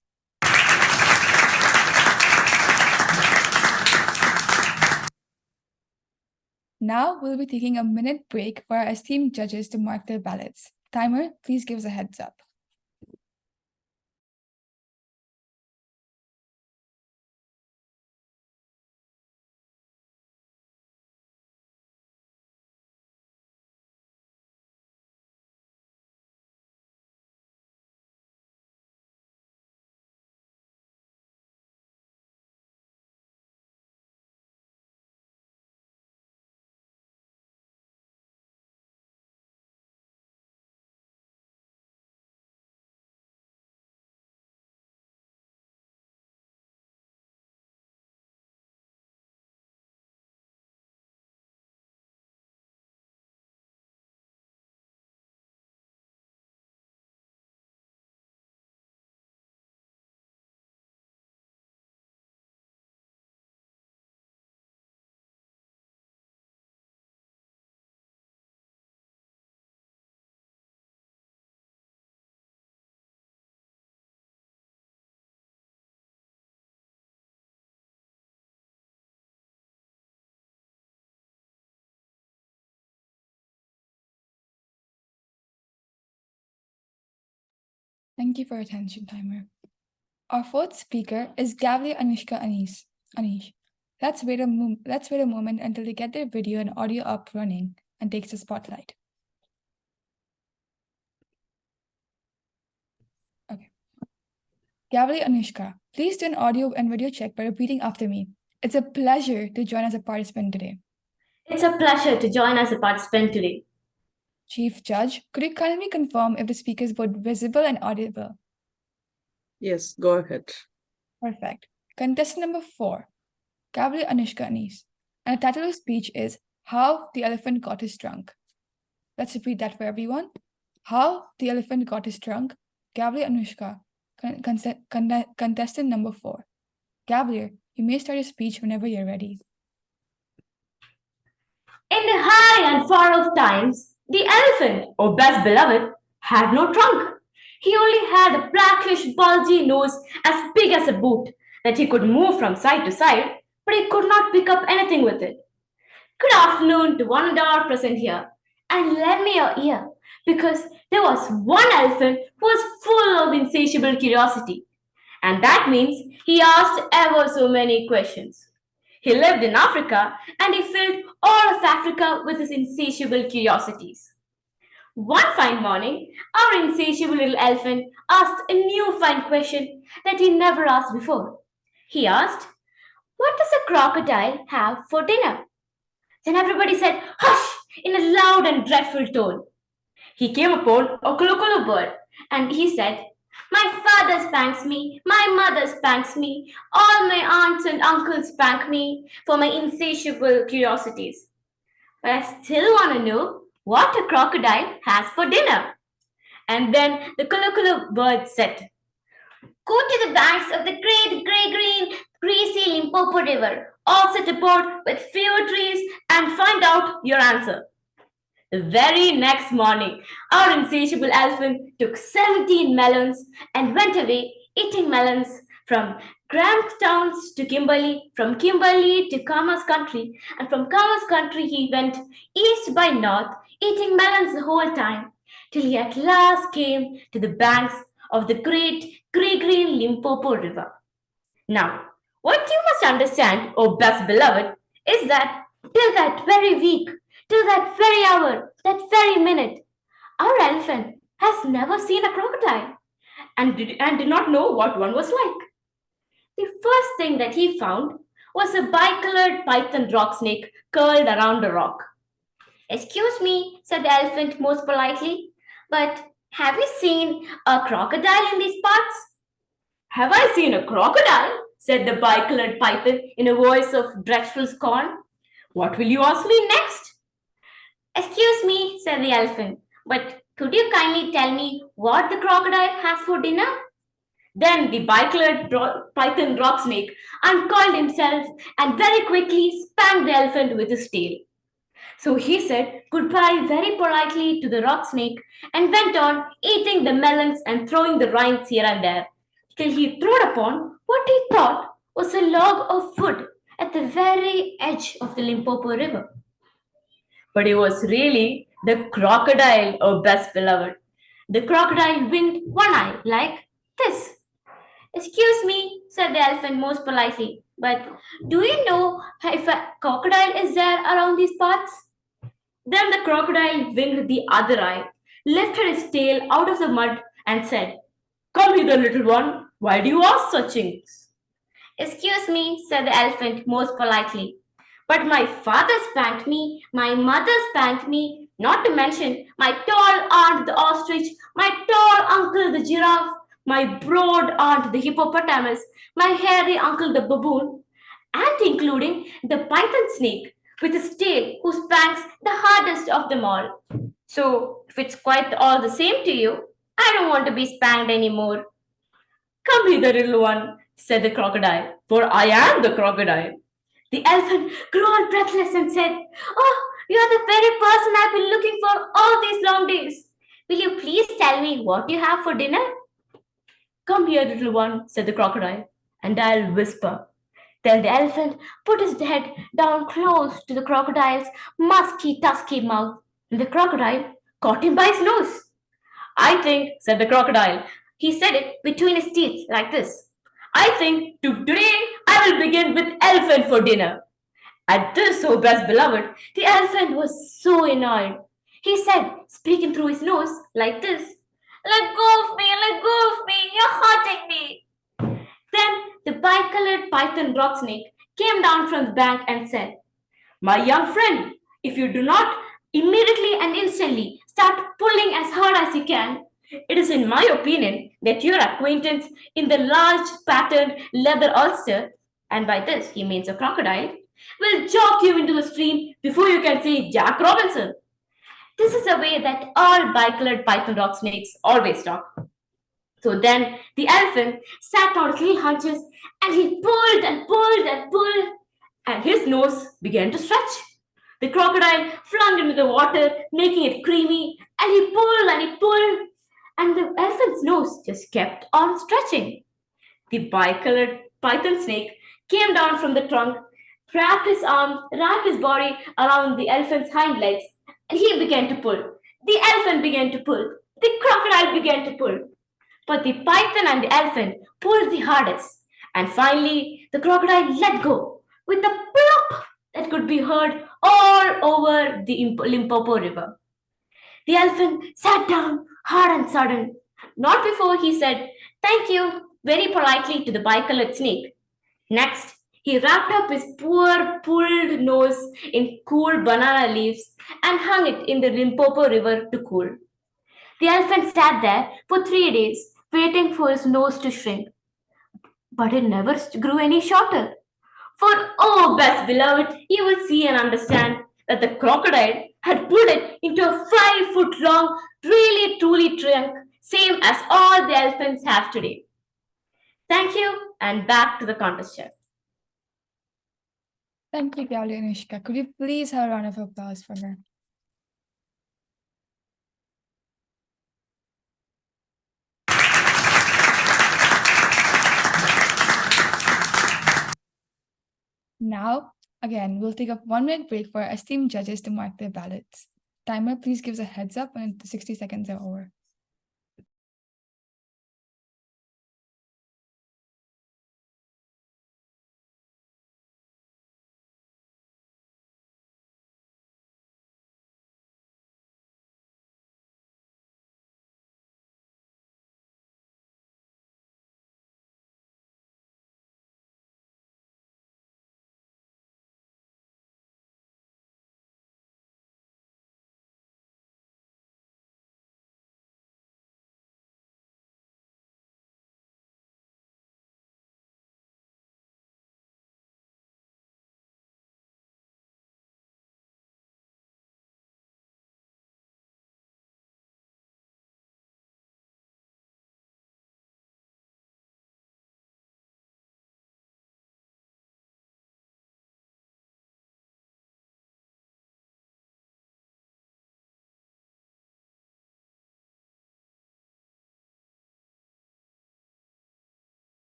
Now we'll be taking a minute break for our esteemed judges to mark their ballots. Timer, please give us a heads up. Thank you for your attention, timer. Our fourth speaker is Gavel Anushka Anish. Let's wait a moment until they get their video and audio up running and takes the spotlight. Okay. Gavel Anushka, please do an audio and video check by repeating after me. It's a pleasure to join as a participant today. It's a pleasure to join as a participant today. Chief Judge, could you kindly confirm if the speaker is both visible and audible? Yes, go ahead. Perfect. Contestant number 4, Gavel Anushka Anish. And the title of the speech is How the Elephant Got His Trunk. Let's repeat that for everyone. How the Elephant Got His Trunk. Gavel Anushka, contestant number 4. Gavel, you may start your speech whenever you're ready. In the high and far off times, the elephant, or best beloved, had no trunk. He only had a blackish, bulgy nose as big as a boot that he could move from side to side, but he could not pick up anything with it. Good afternoon to one and all present here, and lend me your ear, because there was one elephant who was full of insatiable curiosity, and that means he asked ever so many questions. He lived in Africa and he filled all of Africa with his insatiable curiosities. One fine morning, our insatiable little elephant asked a new fine question that he never asked before. He asked, "What does a crocodile have for dinner?" Then everybody said, "Hush!" in a loud and dreadful tone. He came upon a kolokolo bird and he said, "My father spanks me, my mother spanks me, all my aunts and uncles spank me for my insatiable curiosities. But I still want to know what a crocodile has for dinner." And then the kolokolo bird said, "Go to the banks of the great grey-green, greasy Limpopo River, all set aboard with few trees, and find out your answer." The very next morning, our insatiable elephant took 17 melons and went away eating melons from Gramtowns to Kimberley, from Kimberley to Kama's country, and from Kama's country he went east by north, eating melons the whole time, till he at last came to the banks of the great grey-green Limpopo River. Now, what you must understand, O best beloved, is that till that very week, till that very hour, that very minute, our elephant has never seen a crocodile and did not know what one was like. The first thing that he found was a bicolored python rock snake curled around a rock. "Excuse me," said the elephant most politely, "but have you seen a crocodile in these parts?" "Have I seen a crocodile?" said the bicolored python in a voice of dreadful scorn. "What will you ask me next?" "Excuse me," said the elephant, "but could you kindly tell me what the crocodile has for dinner?" Then the bicolored python rock snake uncoiled himself and very quickly spanked the elephant with his tail. So he said goodbye very politely to the rock snake and went on eating the melons and throwing the rinds here and there, till he trod upon what he thought was a log of wood at the very edge of the Limpopo River. But it was really the crocodile, oh best beloved. The crocodile winked one eye like this. "Excuse me," said the elephant most politely, "but do you know if a crocodile is there around these parts?" Then the crocodile winked the other eye, lifted his tail out of the mud, and said, "Come hither, little one. Why do you ask such things?" "Excuse me," said the elephant most politely, "but my father spanked me, my mother spanked me, not to mention my tall aunt the ostrich, my tall uncle the giraffe, my broad aunt the hippopotamus, my hairy uncle the baboon, and including the python snake with his tail who spanks the hardest of them all. So, if it's quite all the same to you, I don't want to be spanked anymore." "Come hither, little one," said the crocodile, "for I am the crocodile." The elephant grew all breathless and said, "Oh, you are the very person I've been looking for all these long days. Will you please tell me what you have for dinner?" "Come here, little one," said the crocodile, "and I'll whisper." Then the elephant put his head down close to the crocodile's musky, tusky mouth, and the crocodile caught him by his nose. "I think," said the crocodile, He said it between his teeth like this. I think today I will begin with elephant for dinner. At this, oh best beloved, the elephant was so annoyed. He said, speaking through his nose like this, let go of me, you're hurting me. Then the bicolored python rock snake came down from the bank and said, my young friend, if you do not immediately and instantly start pulling as hard as you can, it is in my opinion that your acquaintance in the large patterned leather ulster, and by this he means a crocodile, will jock you into the stream before you can say Jack Robinson. This is a way that all bicolored python rock snakes always talk. So then the elephant sat on his little hunches and he pulled and pulled and pulled, and his nose began to stretch. The crocodile flung into the water, making it creamy, and he pulled, and the elephant's nose just kept on stretching. The bicolored python snake came down from the trunk, wrapped his arms, wrapped his body around the elephant's hind legs, and he began to pull. The elephant began to pull. The crocodile began to pull. But the python and the elephant pulled the hardest, and finally the crocodile let go with a plop that could be heard all over the Limpopo River. The elephant sat down hard and sudden, not before he said thank you very politely to the bicolored snake. Next, he wrapped up his poor pulled nose in cool banana leaves and hung it in the Limpopo River to cool. The elephant sat there for 3 days, waiting for his nose to shrink. But it never grew any shorter. For, oh, best beloved, you will see and understand that the crocodile had pulled it into a 5 foot long, really truly trunk, same as all the elephants have today. Thank you, and back to the contest chair. Thank you, Gauli and Ishka. Could you please have a round of applause for her? Now, again, we'll take a 1 minute break for our esteemed judges to mark their ballots. Timer, please give us a heads up when the 60 seconds are over.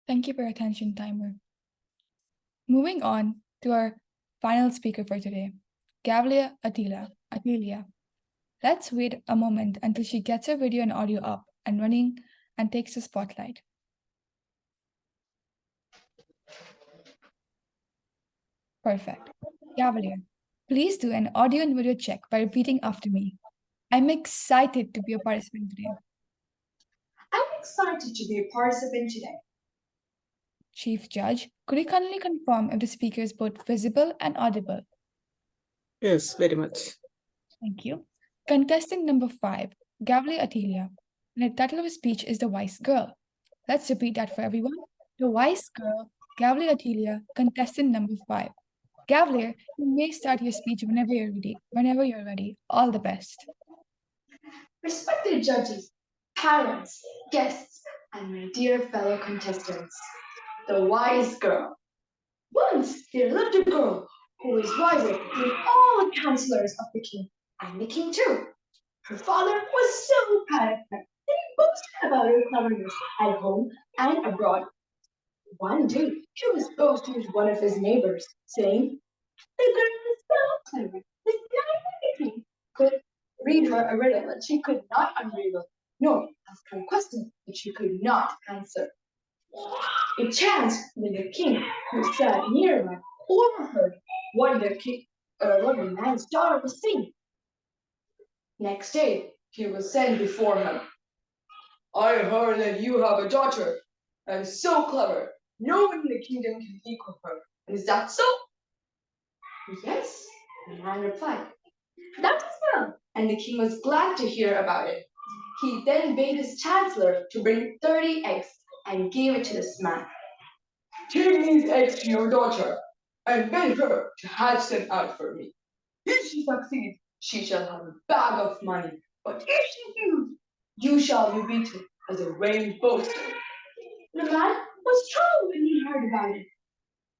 Thank you for your attention, timer. Moving on to our final speaker for today, Gavlia Atilia. Let's wait a moment until she gets her video and audio up and running and takes the spotlight. Perfect. Gavlia, please do an audio and video check by repeating after me. I'm excited to be a participant today. I'm excited to be a participant today. Chief Judge, could you kindly confirm if the speaker is both visible and audible? Yes, very much. Thank you. Contestant number 5, Gavli Atilia. And the title of his speech is The Wise Girl. Let's repeat that for everyone. The Wise Girl, Gavli Atilia, contestant number 5. Gavlir, you may start your speech whenever you're ready. All the best. Respected judges, parents, guests, and my dear fellow contestants, the wise girl. Once there lived a girl who was wiser than all the counselors of the king, and the king too. Her father was so proud of her that he boasted about her cleverness at home and abroad. One day, she was boasting to one of his neighbors, saying, the girl is so clever, this guy like a king. could read her a riddle that she could not unravel, nor ask her a question that she could not answer. It chanced that the king, who sat nearby, overheard what the man's daughter was saying. Next day, he was sent before him. I heard that you have a daughter, and so clever, no one in the kingdom can equal her. Is that so? Yes, the man replied. That is well, and the king was glad to hear about it. He then bade his chancellor to bring 30 eggs and gave it to this man. Take these eggs to your daughter and beg her to hatch them out for me. If she succeeds, she shall have a bag of money. But if she fails, you shall be beaten as a vain boaster. The man was troubled when he heard about it.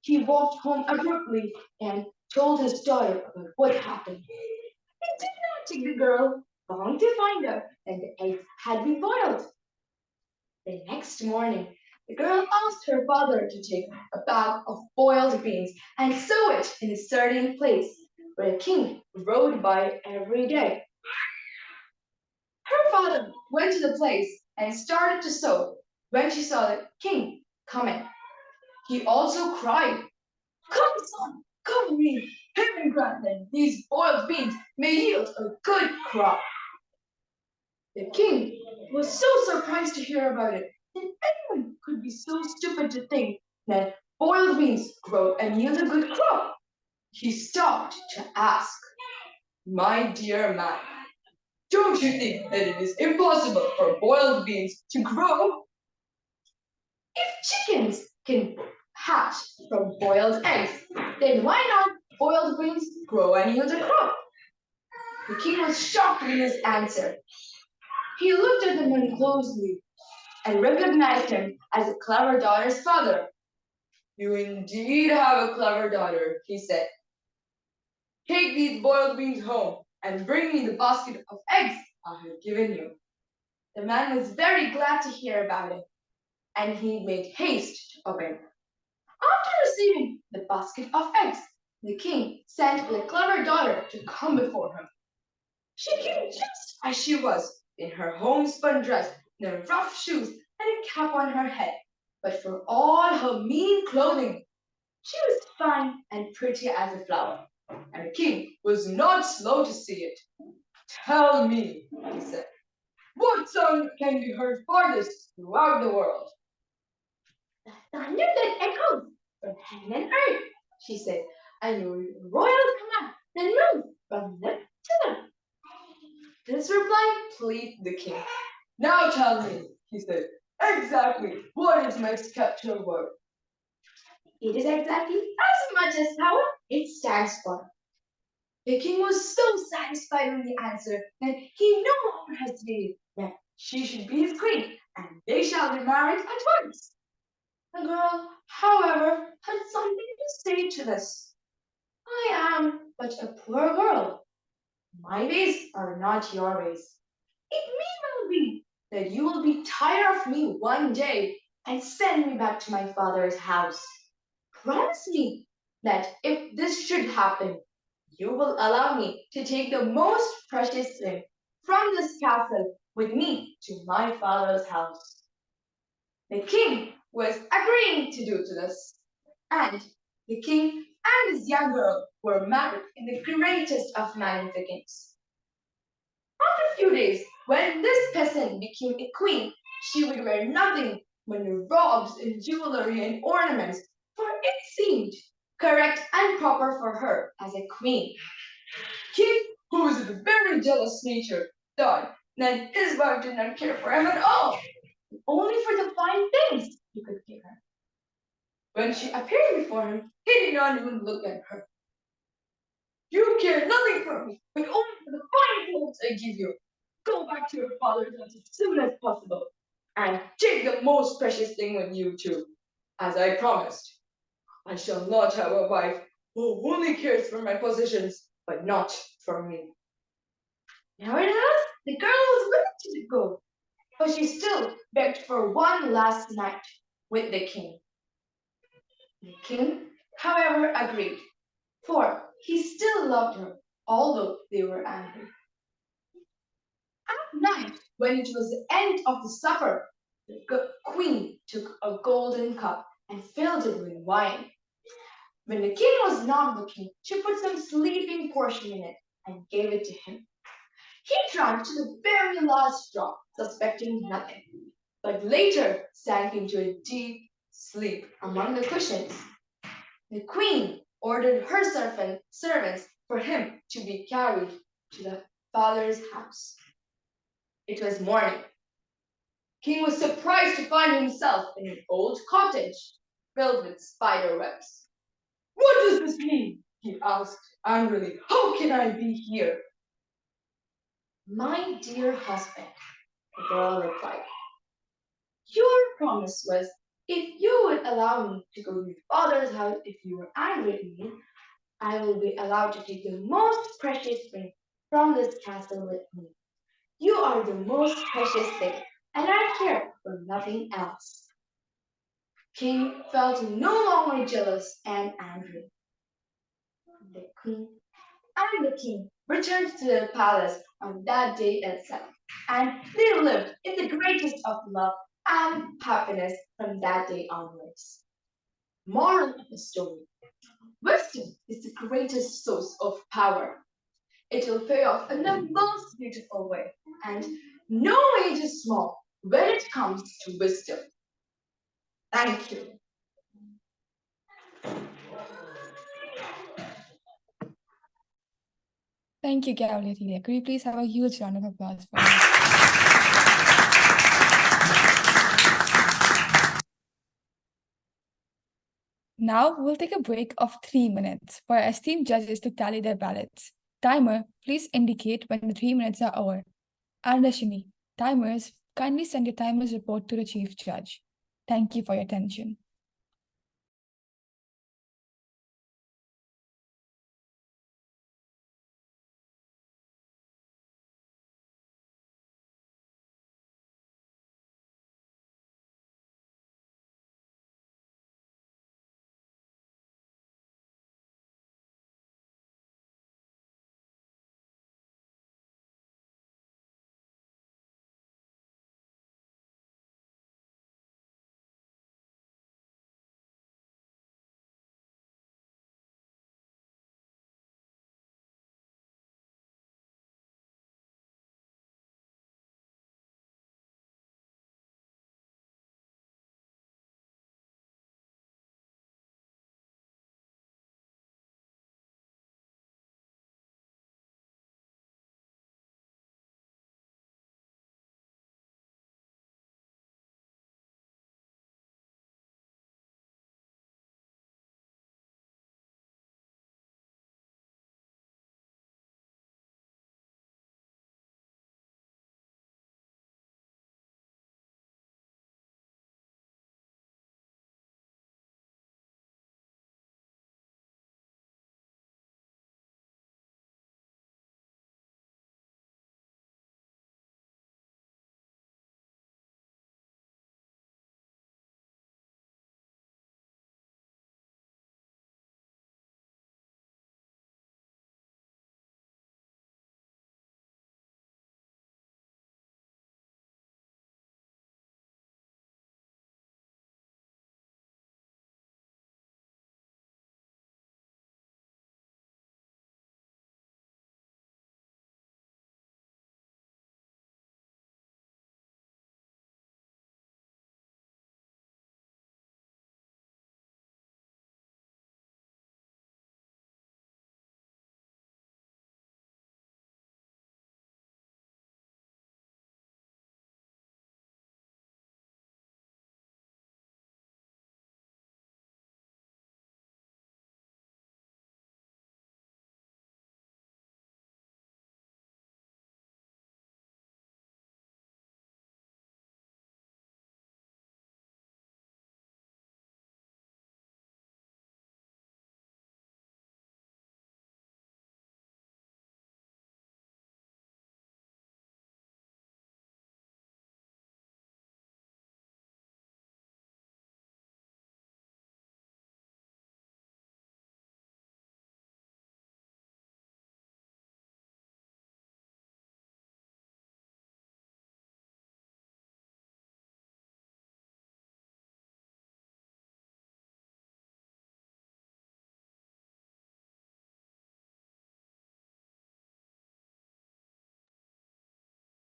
He walked home abruptly and told his daughter about what happened. It did not take the girl long to find out that the eggs had been boiled. The next morning, the girl asked her father to take a bag of boiled beans and sow it in a certain place where the king rode by every day. Her father went to the place and started to sow when she saw the king coming. He also cried, Come, son, come with me. Heaven grant that these boiled beans may yield a good crop. The king was so surprised to hear about it that anyone could be so stupid to think that boiled beans grow and yield a good crop. He stopped to ask, My dear man, don't you think that it is impossible for boiled beans to grow? If chickens can hatch from boiled eggs, then why not boiled beans grow and yield a crop? The king was shocked with his answer. He looked at the man closely and recognized him as a clever daughter's father. You indeed have a clever daughter, he said. Take these boiled beans home and bring me the basket of eggs I have given you. The man was very glad to hear about it, and he made haste to obey. After receiving the basket of eggs, the king sent the clever daughter to come before him. She came just as she was, in her homespun dress, and rough shoes, and a cap on her head. But for all her mean clothing, she was fine and pretty as a flower. And the king was not slow to see it. Tell me, he said, what sound can be heard farthest throughout the world? The thunder that echoes from heaven and earth, she said, and your royal command that moves from lip to lip. This reply pleased the king. Now tell me, he said, exactly what is my scepter word? It is exactly as much as power it stands for. The king was so satisfied with the answer that he no longer hesitated that she should be his queen, and they shall be married at once. The girl, however, had something to say to this. I am but a poor girl. My ways are not your ways. It may well be that you will be tired of me one day and send me back to my father's house. Promise me that if this should happen, you will allow me to take the most precious thing from this castle with me to my father's house. The king was agreeing to do to this, and the king and his young girl were married in the greatest of magnificence. After a few days, when this peasant became a queen, she would wear nothing but robes and jewelry and ornaments, for it seemed correct and proper for her as a queen. King, who was of a very jealous nature, thought that his wife did not care for him at all, only for the fine things he could give her. When she appeared before him, he did not even look at her. You care nothing for me, but only for the fine clothes I give you. Go back to your father's house as soon as possible, and take the most precious thing with you too, as I promised. I shall not have a wife who only cares for my possessions, but not for me. Nevertheless, the girl was willing to go, but she still begged for one last night with the king. The king, however, agreed, for he still loved her, although they were angry. night, when it was the end of the supper, the queen took a golden cup and filled it with wine. When the king was not looking, she put some sleeping portion in it and gave it to him. He drank to the very last drop, suspecting nothing, but later sank into a deep sleep among the cushions. The queen ordered her servants for him to be carried to the father's house. It was morning. King was surprised to find himself in an old cottage filled with spider webs. What does this mean? He asked angrily. How can I be here? My dear husband, the girl replied, your promise was if you would allow me to go to your father's house if you were angry at me, I will be allowed to take the most precious ring from this castle with me. You are the most precious thing, and I care for nothing else. King felt no longer jealous and angry. The queen and the king returned to their palace on that day itself, and they lived in the greatest of love and happiness from that day onwards. Moral of the story: wisdom is the greatest source of power. It will pay off in the most beautiful way, and no age is small when it comes to wisdom. Thank you. Thank you, Gabrielle. Could you please have a huge round of applause for her? Now we'll take a break of 3 minutes for our esteemed judges to tally their ballots. Timer, please indicate when the 3 minutes are over. And Rashini, timers, kindly send your timers report to the chief judge. Thank you for your attention.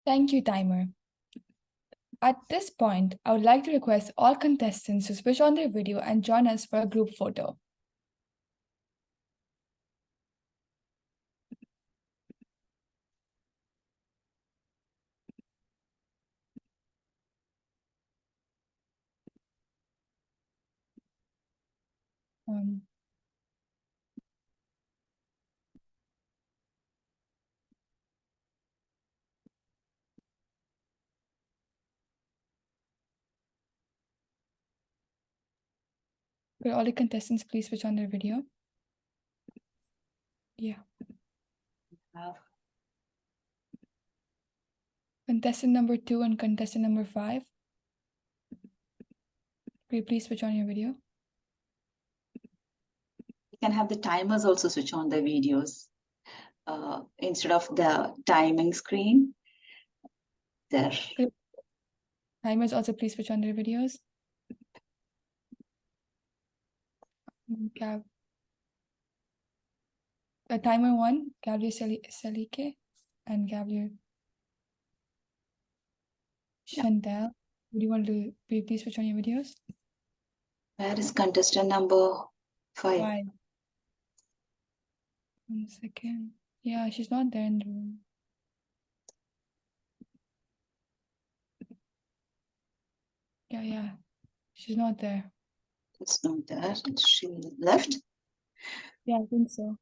Thank you, timer. At this point, I would like to request all contestants to switch on their video and join us for a group photo. Um, Could all the contestants please switch on their video? Yeah. Contestant number 2 and contestant number 5. Could you please switch on your video? You can have the timers also switch on their videos instead of the timing screen. There. Timers also please switch on their videos. Timer 1, Gabriel Selike and Gabriel Chantel. Would you want to please switch on your videos? Where is contestant number 5? 5. 1 second. Yeah, she's not there in the room. Yeah. She's not there. It's not there. She left. Yeah, I think so.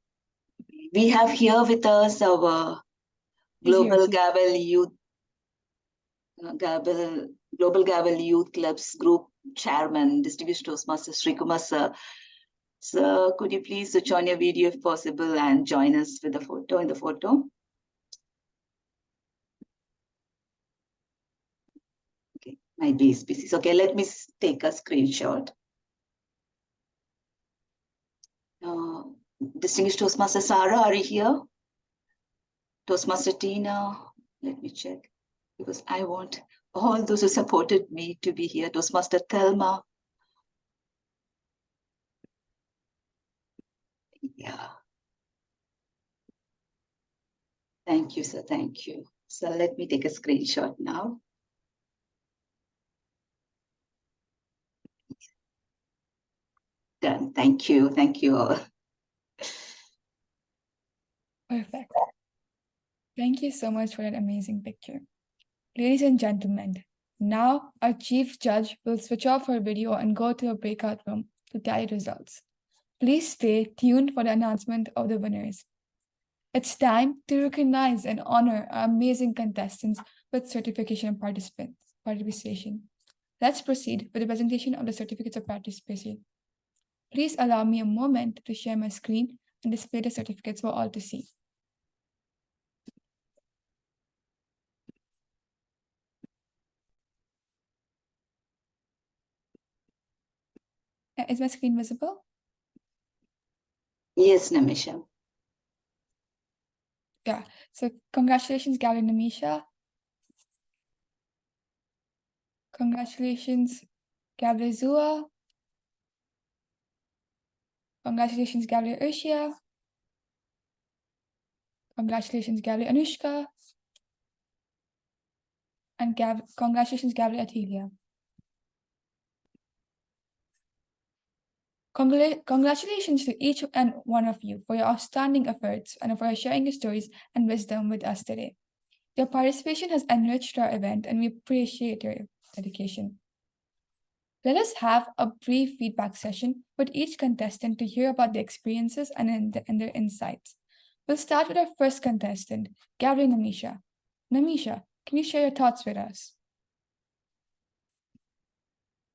We have here with us our Global Gavel Youth Global Gavel Youth Club's Group Chairman, Distinguished Toastmaster Sri Kumar sir. Sir, could you please switch on your video if possible and join us with the photo in the photo? Okay, might be species. Okay, let me take a screenshot. Distinguished Toastmaster Sarah, are you here? Toastmaster Tina, let me check, because I want all those who supported me to be here. Toastmaster Thelma. Yeah. Thank you, sir. Thank you. So let me take a screenshot now. Done. Thank you. Thank you all. Perfect. Thank you so much for that amazing picture. Ladies and gentlemen, now our chief judge will switch off her video and go to a breakout room to tally results. Please stay tuned for the announcement of the winners. It's time to recognize and honor our amazing contestants with certification and participation. Let's proceed with the presentation of the certificates of participation. Please allow me a moment to share my screen and display the certificates for all to see. Is my screen visible? Yes, Namisha. Yeah, so congratulations, Gary and Namisha. Congratulations, Gabriel Zua. Congratulations, Gabriel Urshia. Congratulations, Gabriel Anushka. And congratulations, Gabriel Atilia. Congratulations to each and one of you for your outstanding efforts and for sharing your stories and wisdom with us today. Your participation has enriched our event and we appreciate your dedication. Let us have a brief feedback session with each contestant to hear about their experiences and their insights. We'll start with our first contestant, Gabriel Namisha. Namisha, can you share your thoughts with us?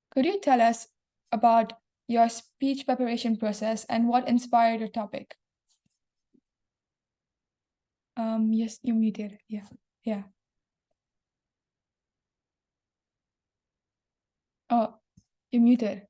Could you tell us about your speech preparation process and what inspired your topic? Yes, you're muted. Yeah. Oh, you're muted.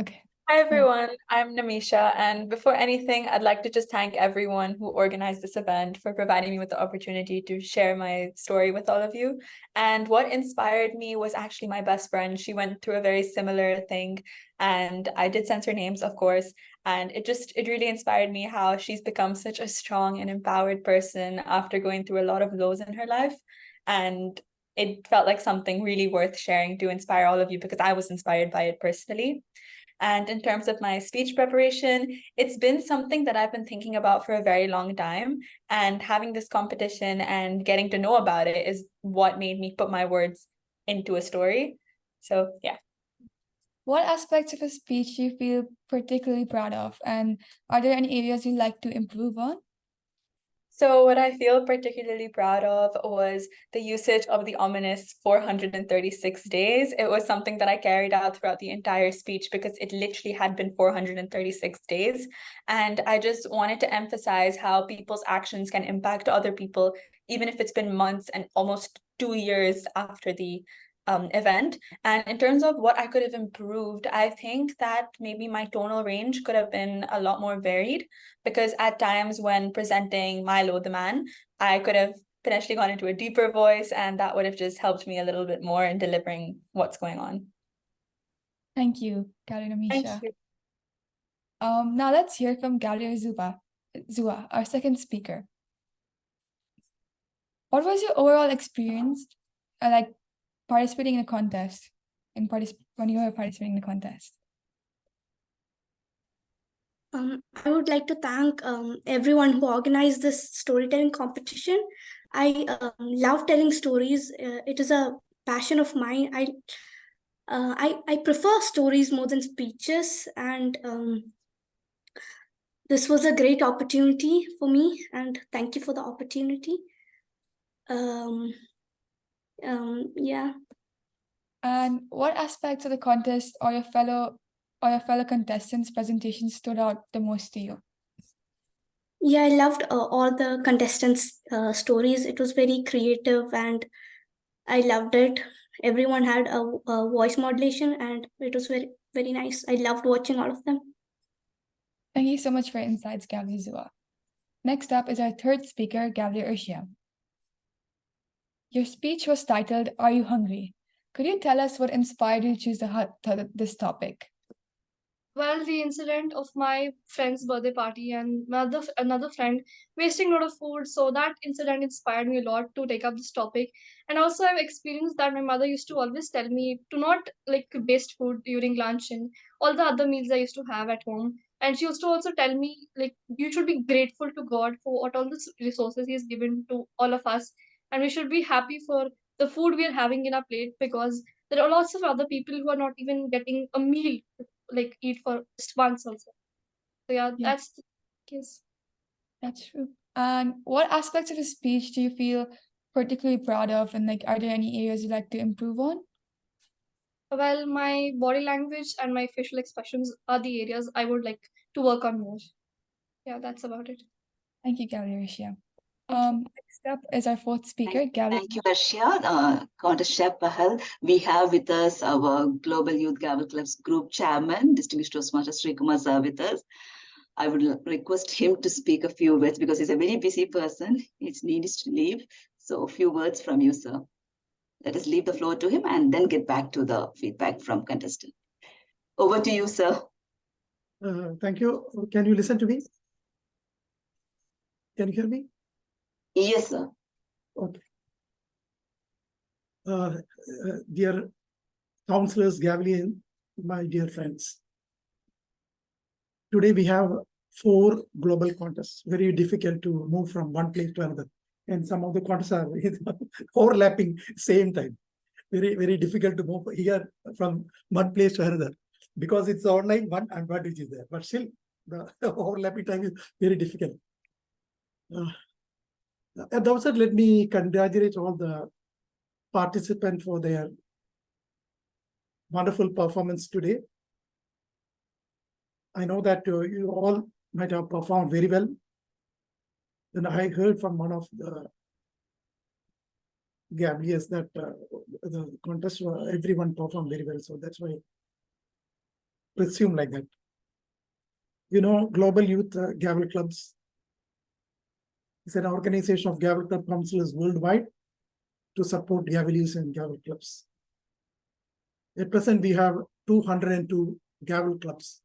Okay. Hi everyone, I'm Namisha, and before anything, I'd like to just thank everyone who organized this event for providing me with the opportunity to share my story with all of you. And what inspired me was actually my best friend. She went through a very similar thing, and I did censor names, of course, and it really inspired me how she's become such a strong and empowered person after going through a lot of lows in her life. and it felt like something really worth sharing to inspire all of you because I was inspired by it personally. And in terms of my speech preparation, it's been something that I've been thinking about for a very long time. And having this competition and getting to know about it is what made me put my words into a story. So, yeah. What aspects of a speech do you feel particularly proud of? And are there any areas you'd like to improve on? So what I feel particularly proud of was the usage of the ominous 436 days. It was something that I carried out throughout the entire speech because it literally had been 436 days. And I just wanted to emphasize how people's actions can impact other people, even if it's been months and almost 2 years after the event. And in terms of what I could have improved, I think that maybe my tonal range could have been a lot more varied, because at times when presenting Milo the man, I could have potentially gone into a deeper voice, and that would have just helped me a little bit more in delivering what's going on. Thank you, Galia and Thank Amisha. you. Now let's hear from Galia Zua, our second speaker. What was your overall experience, like participating in a contest, when you were participating in a contest? I would like to thank everyone who organized this storytelling competition. I love telling stories. It is a passion of mine. I prefer stories more than speeches, and this was a great opportunity for me. And thank you for the opportunity. Yeah. And what aspects of the contest or your fellow contestants' presentations stood out the most to you? Yeah, I loved all the contestants' stories. It was very creative and I loved it. Everyone had a voice modulation and it was very, very nice. I loved watching all of them. Thank you so much for your insights, Galia Zua. Next up is our third speaker, Gabriel Urshia. Your speech was titled, Are You Hungry? Could you tell us what inspired you to choose this topic? Well, the incident of my friend's birthday party and another friend wasting a lot of food. So that incident inspired me a lot to take up this topic. And also, I've experienced that my mother used to always tell me to not like waste food during lunch and all the other meals I used to have at home. And she used to also tell me like you should be grateful to God for what all the resources He has given to all of us, and we should be happy for the food we are having in our plate, because there are lots of other people who are not even getting a meal like eat for just once also. So yeah, Yeah. that's the case. That's true. And what aspects of the speech do you feel particularly proud of? And like, are there any areas you'd like to improve on? Well, my body language and my facial expressions are the areas I would like to work on more. Yeah, that's about it. Thank you, Galia Urshia. Thank you. Next up is our fourth speaker, Galia. Thank you, Arshia. Contest Chef Pahal. We have with us our Global Youth Gavel Club's Group Chairman, Distinguished Toastmaster Sri Kumar sir with us. I would request him to speak a few words because he's a very busy person. He needs to leave. So a few words from you, sir. Let us leave the floor to him and then get back to the feedback from contestant. Over to you, sir. Thank you. Can you listen to me? Can you hear me? Yes, sir. Okay. Dear counselors, Gavelian, my dear friends. Today we have 4 global contests. Very difficult to move from one place to another. And some of the contests are overlapping same time. Very, very difficult to move here from one place to another. Because it's online, one advantage is there. But still, the overlapping time is very difficult. At the outset, let me congratulate all the participants for their wonderful performance today. I know that you all might have performed very well. Then I heard from one of the Gabriels that the contest, everyone performed very well. So that's why I presume like that. You know, Global Youth Gavel Clubs is an organization of Gavel Club counselors worldwide to support Gaveliers and Gavel Clubs. At present, we have 202 Gavel Clubs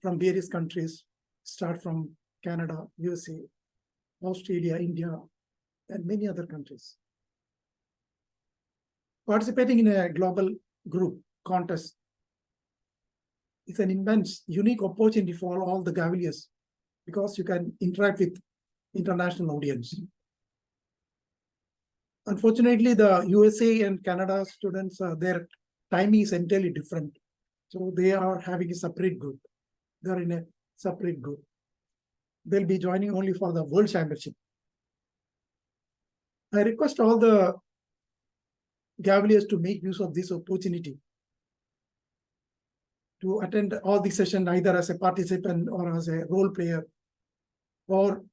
from various countries, start from Canada, USA, Australia, India, and many other countries. Participating in a global group contest is an immense, unique opportunity for all the Gaveliers because you can interact with international audience. Unfortunately, the USA and Canada students, their timing is entirely different. So they are having a separate group. They're in a separate group. They'll be joining only for the World Championship. I request all the Gaveliers to make use of this opportunity to attend all the sessions either as a participant or as a role player or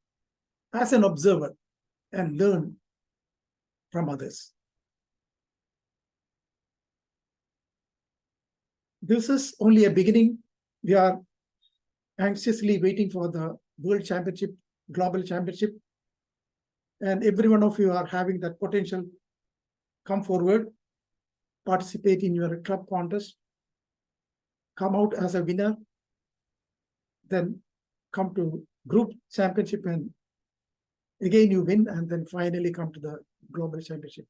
as an observer and learn from others. This is only a beginning. We are anxiously waiting for the World Championship, Global Championship, and every one of you are having that potential. Come forward, participate in your club contest, come out as a winner, then come to group championship and again you win, and then finally come to the global championship.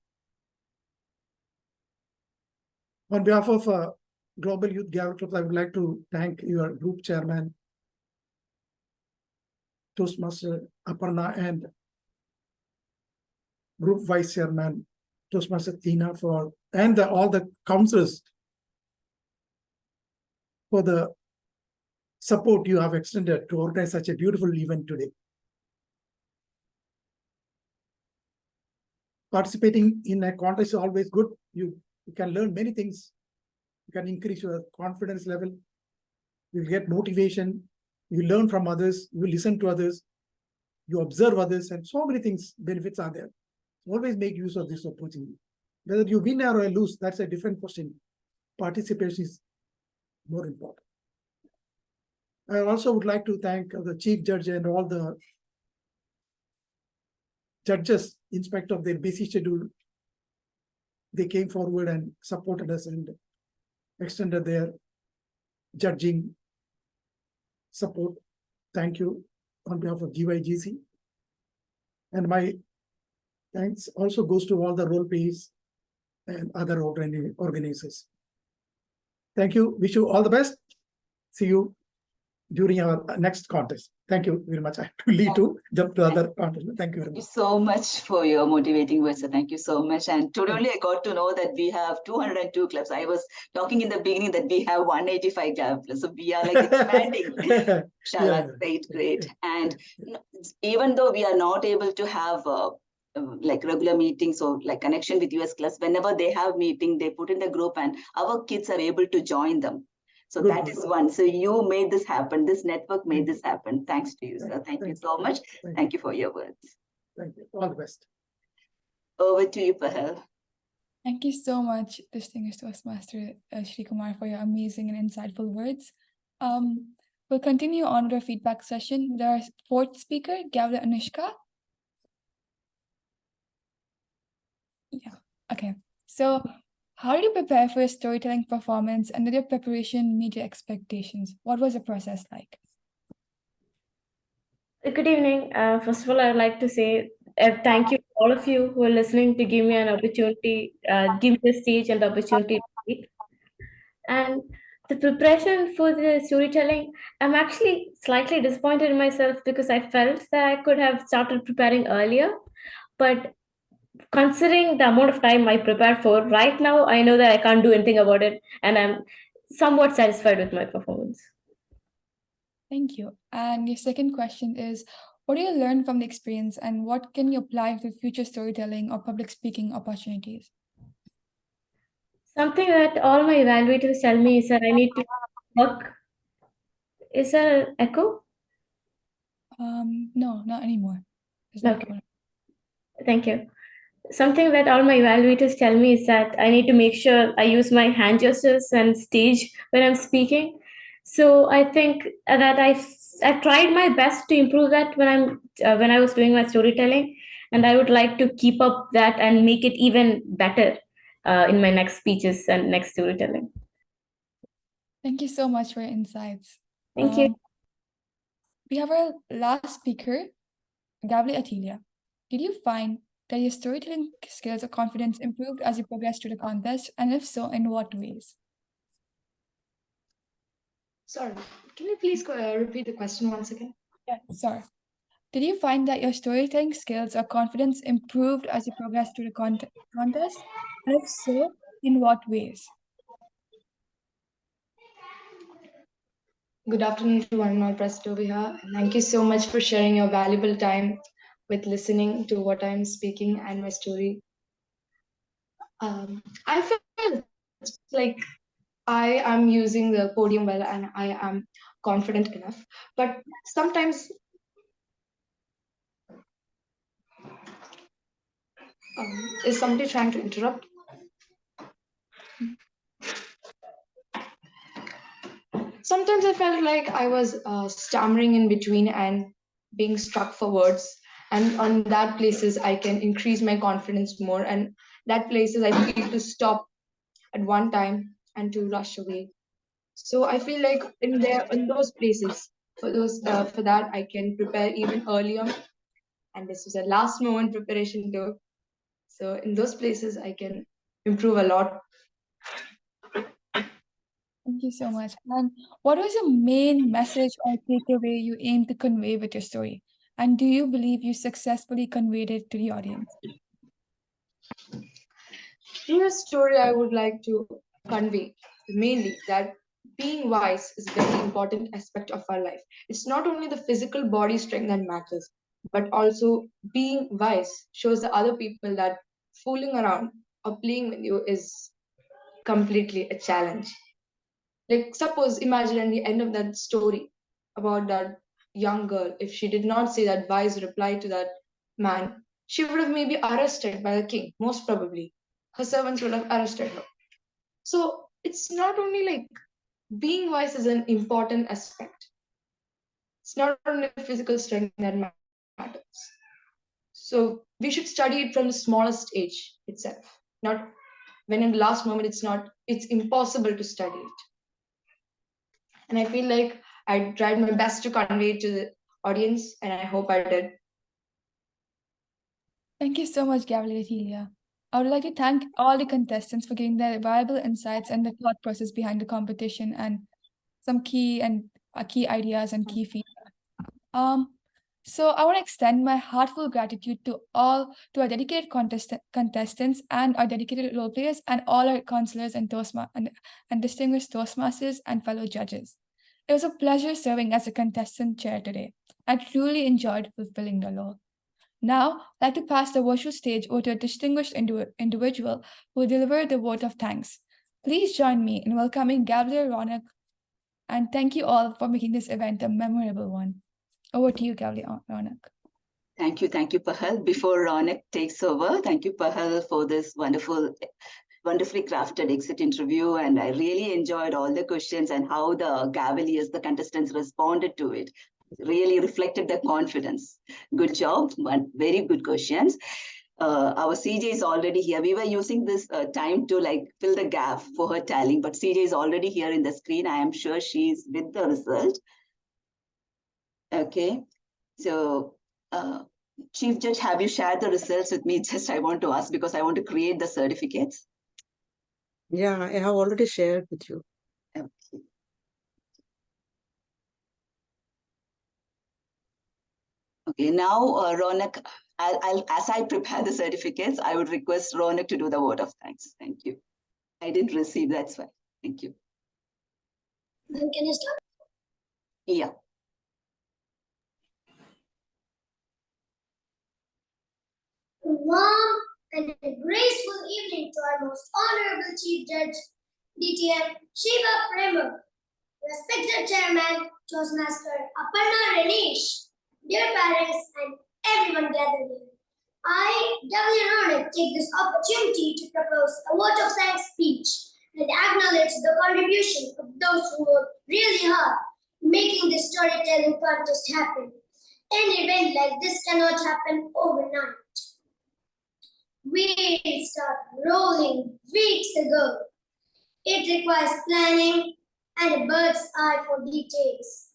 On behalf of Global Youth Gavel Club, I would like to thank your group chairman, Toastmaster Aparna, and group vice chairman, Toastmaster Tina, and all the counselors for the support you have extended to organize such a beautiful event today. Participating in a contest is always good. You can learn many things. You can increase your confidence level. You get motivation. You learn from others. You listen to others. You observe others, and so many things, benefits are there. Always make use of this opportunity. Whether you win or lose, that's a different question. Participation is more important. I also would like to thank the chief judge and all the judges in spite of their busy schedule. They came forward and supported us and extended their judging support. Thank you on behalf of GYGC. And my thanks also goes to all the role plays and other organizers. Thank you. Wish you all the best. See you during our next contest. Thank you very much. I have to leave to jump to other contest. Thank you very Thank much. you so much for your motivating words. So thank you so much. And today only I got to know that we have 202 clubs. I was talking in the beginning that we have 185 clubs. So we are like expanding. Inshallah, great. And even though we are not able to have like regular meetings or like connection with US clubs, whenever they have meeting, they put in the group and our kids are able to join them. So Good, that good. is one. So you made this happen. This network made this happen. Thanks to you, sir. Thank you so much. Thank you for your words. Thank you. All the best. Over to you, Pahal. Thank you so much, distinguished Toastmaster Shri Kumar, for your amazing and insightful words. We'll continue on with our feedback session with our fourth speaker, Gavel Anushka. Yeah, okay. So, how did you prepare for a storytelling performance, and did your preparation meet your expectations? What was the process like? Good evening. First of all, I'd like to say thank you to all of you who are listening to give me an opportunity, give me the stage and the opportunity to speak. And the preparation for the storytelling, I'm actually slightly disappointed in myself because I felt that I could have started preparing earlier. But considering the amount of time I prepared for, right now, I know that I can't do anything about it. And I'm somewhat satisfied with my performance. Thank you. And your second question is, what do you learn from the experience, and what can you apply to future storytelling or public speaking opportunities? Something that all my evaluators tell me is that I need to work. Is there an echo? No, not anymore. Okay. Thank you. Something that all my evaluators tell me is that I need to make sure I use my hand gestures and stage when I'm speaking. So I think that I tried my best to improve that when I was doing my storytelling, and I would like to keep up that and make it even better in my next speeches and next storytelling. Thank you so much for your insights. Thank you. We have our last speaker, Gavel Atilia. Did you find that your storytelling skills or confidence improved as you progressed through the contest, and if so, in what ways? Sorry, can you please repeat the question once again? Yeah, sorry. Did you find that your storytelling skills or confidence improved as you progressed through the contest? And if so, in what ways? Good afternoon to one and all present over here. And thank you so much for sharing your valuable time with listening to what I'm speaking and my story. I feel like I am using the podium well and I am confident enough. But sometimes is somebody trying to interrupt? Sometimes I felt like I was stammering in between and being stuck for words. And on that places, I can increase my confidence more. And that places, I feel to stop at one time and to rush away. So I feel like in those places, for that, I can prepare even earlier. And this was a last moment preparation though. So in those places, I can improve a lot. Thank you so much. And what was the main message or takeaway you aimed to convey with your story? And do you believe you successfully conveyed it to the audience? Through a story, I would like to convey mainly that being wise is a very important aspect of our life. It's not only the physical body strength that matters, but also being wise shows the other people that fooling around or playing with you is completely a challenge. Like, suppose, imagine at the end of that story about that young girl, if she did not say that wise reply to that man, she would have maybe arrested by the king, most probably. Her servants would have arrested her. So it's not only like being wise is an important aspect. It's not only physical strength that matters. So we should study it from the smallest age itself, not when in the last moment it's impossible to study it. And I feel like I tried my best to convey it to the audience, and I hope I did. Thank you so much, Gabriela. I would like to thank all the contestants for giving their valuable insights and the thought process behind the competition and some key ideas and key feedback. So I want to extend my heartfelt gratitude to our dedicated contestants and our dedicated role players and all our counselors and and distinguished Toastmasters and fellow judges. It was a pleasure serving as a contestant chair today. I truly enjoyed fulfilling the role. Now, I'd like to pass the virtual stage over to a distinguished individual who will deliver the vote of thanks. Please join me in welcoming Gabriel Ronak, and thank you all for making this event a memorable one. Over to you, Gabriel Ronak. Thank you, Pahal. Before Ronak takes over, thank you, Pahal, for this wonderfully crafted exit interview. And I really enjoyed all the questions and how the Gaveliers, the contestants, responded to it. Really reflected their confidence. Good job, very good questions. Our CJ is already here. We were using this time to fill the gap for her tallying, but CJ is already here in the screen. I am sure she's with the result. Okay, so Chief Judge, have you shared the results with me? Just I want to ask because I want to create the certificates. Yeah, I have already shared with you. Okay. Okay, now Ronak, as I prepare the certificates, I would request Ronak to do the vote of thanks. Thank you. I didn't receive, that's why. Thank you. Then can I start? Yeah. A warm and a graceful evening to our most honorable Chief Judge, DTM Shiva Prema, respected Chairman, Toastmaster Aparna Renish, dear parents, and everyone gathered here. I, W. Ronak, take this opportunity to propose a vote of thanks speech and acknowledge the contribution of those who worked really hard making this storytelling contest happen. An event like this cannot happen overnight. Wheels start rolling weeks ago. It requires planning and a bird's eye for details.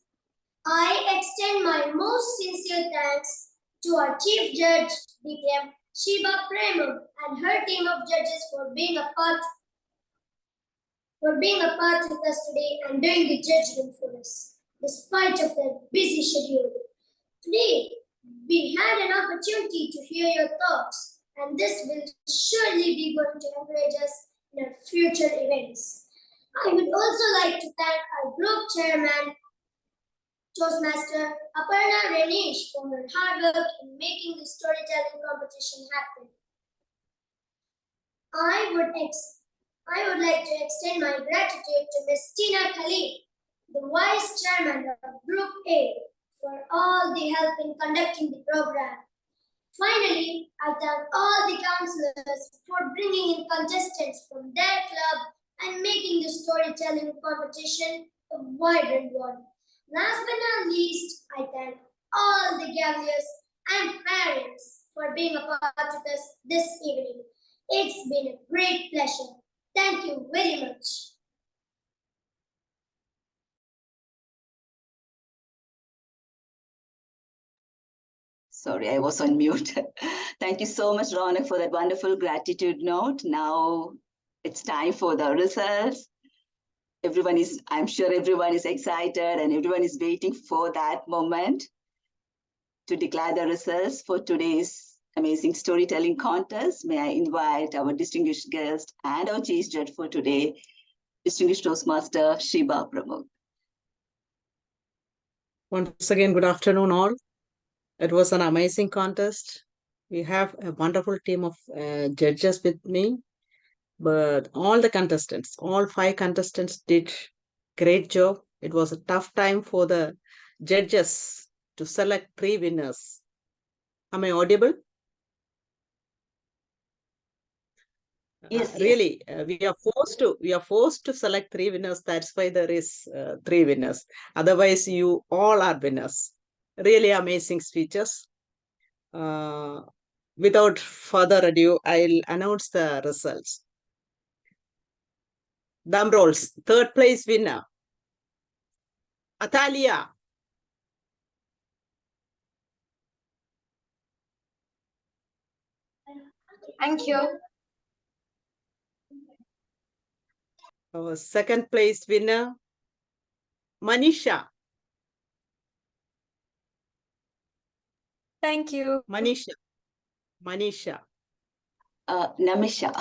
I extend my most sincere thanks to our Chief Judge, DTM Sheba Premur and her team of judges for being a part with us today and doing the judgment for us, despite of their busy schedule. Today, we had an opportunity to hear your thoughts, and this will surely be going to encourage us in our future events. I would also like to thank our group chairman, Toastmaster Aparna Renish, for her hard work in making the storytelling competition happen. I would like to extend my gratitude to Ms. Tina Khalid, the Vice Chairman of Group A, for all the help in conducting the program. Finally, I thank all the counselors for bringing in contestants from their club and making the storytelling competition a vibrant one. Last but not least, I thank all the Gaveliers and parents for being a part of us this evening. It's been a great pleasure. Thank you very much. Sorry, I was on mute. Thank you so much, Ronak, for that wonderful gratitude note. Now it's time for the results. I'm sure everyone is excited and everyone is waiting for that moment to declare the results for today's amazing storytelling contest. May I invite our distinguished guest and our chief judge for today, distinguished Toastmaster Sheba Pramod. Once again, good afternoon, all. It was an amazing contest. We have a wonderful team of judges with me, but all the contestants, all 5 contestants did great job. It was a tough time for the judges to select 3 winners. Am I audible? Yes, really, we are forced to select 3 winners. That's why there is 3 winners. Otherwise, you all are winners. Really amazing speeches. Without further ado, I'll announce the results. Drum rolls. 3rd place winner, Atalia. Thank you. Our 2nd place winner, Manisha. Thank you. Manisha. Namisha.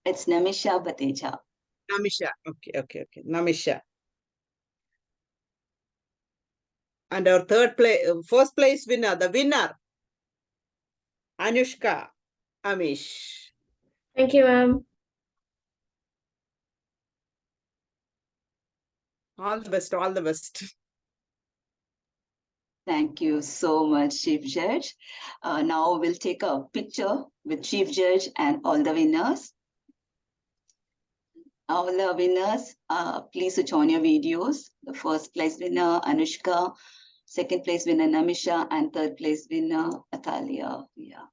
It's Namisha Bateja. Namisha. Okay. Namisha. And our 1st place winner, the winner, Anushka Amish. Thank you, ma'am. All the best, all the best. Thank you so much, Chief Judge. Now we'll take a picture with Chief Judge and all the winners. All the winners, please switch on your videos. The 1st place winner, Anushka, 2nd place winner, Namisha, and 3rd place winner, Atalia. Yeah.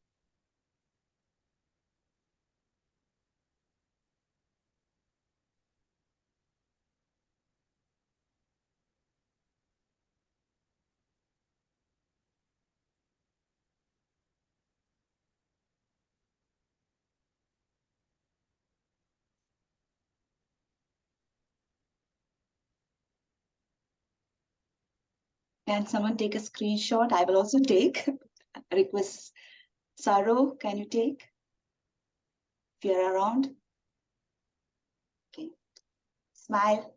Can someone take a screenshot? I will also take. I request Saro, can you take? If you're around. Okay. Smile.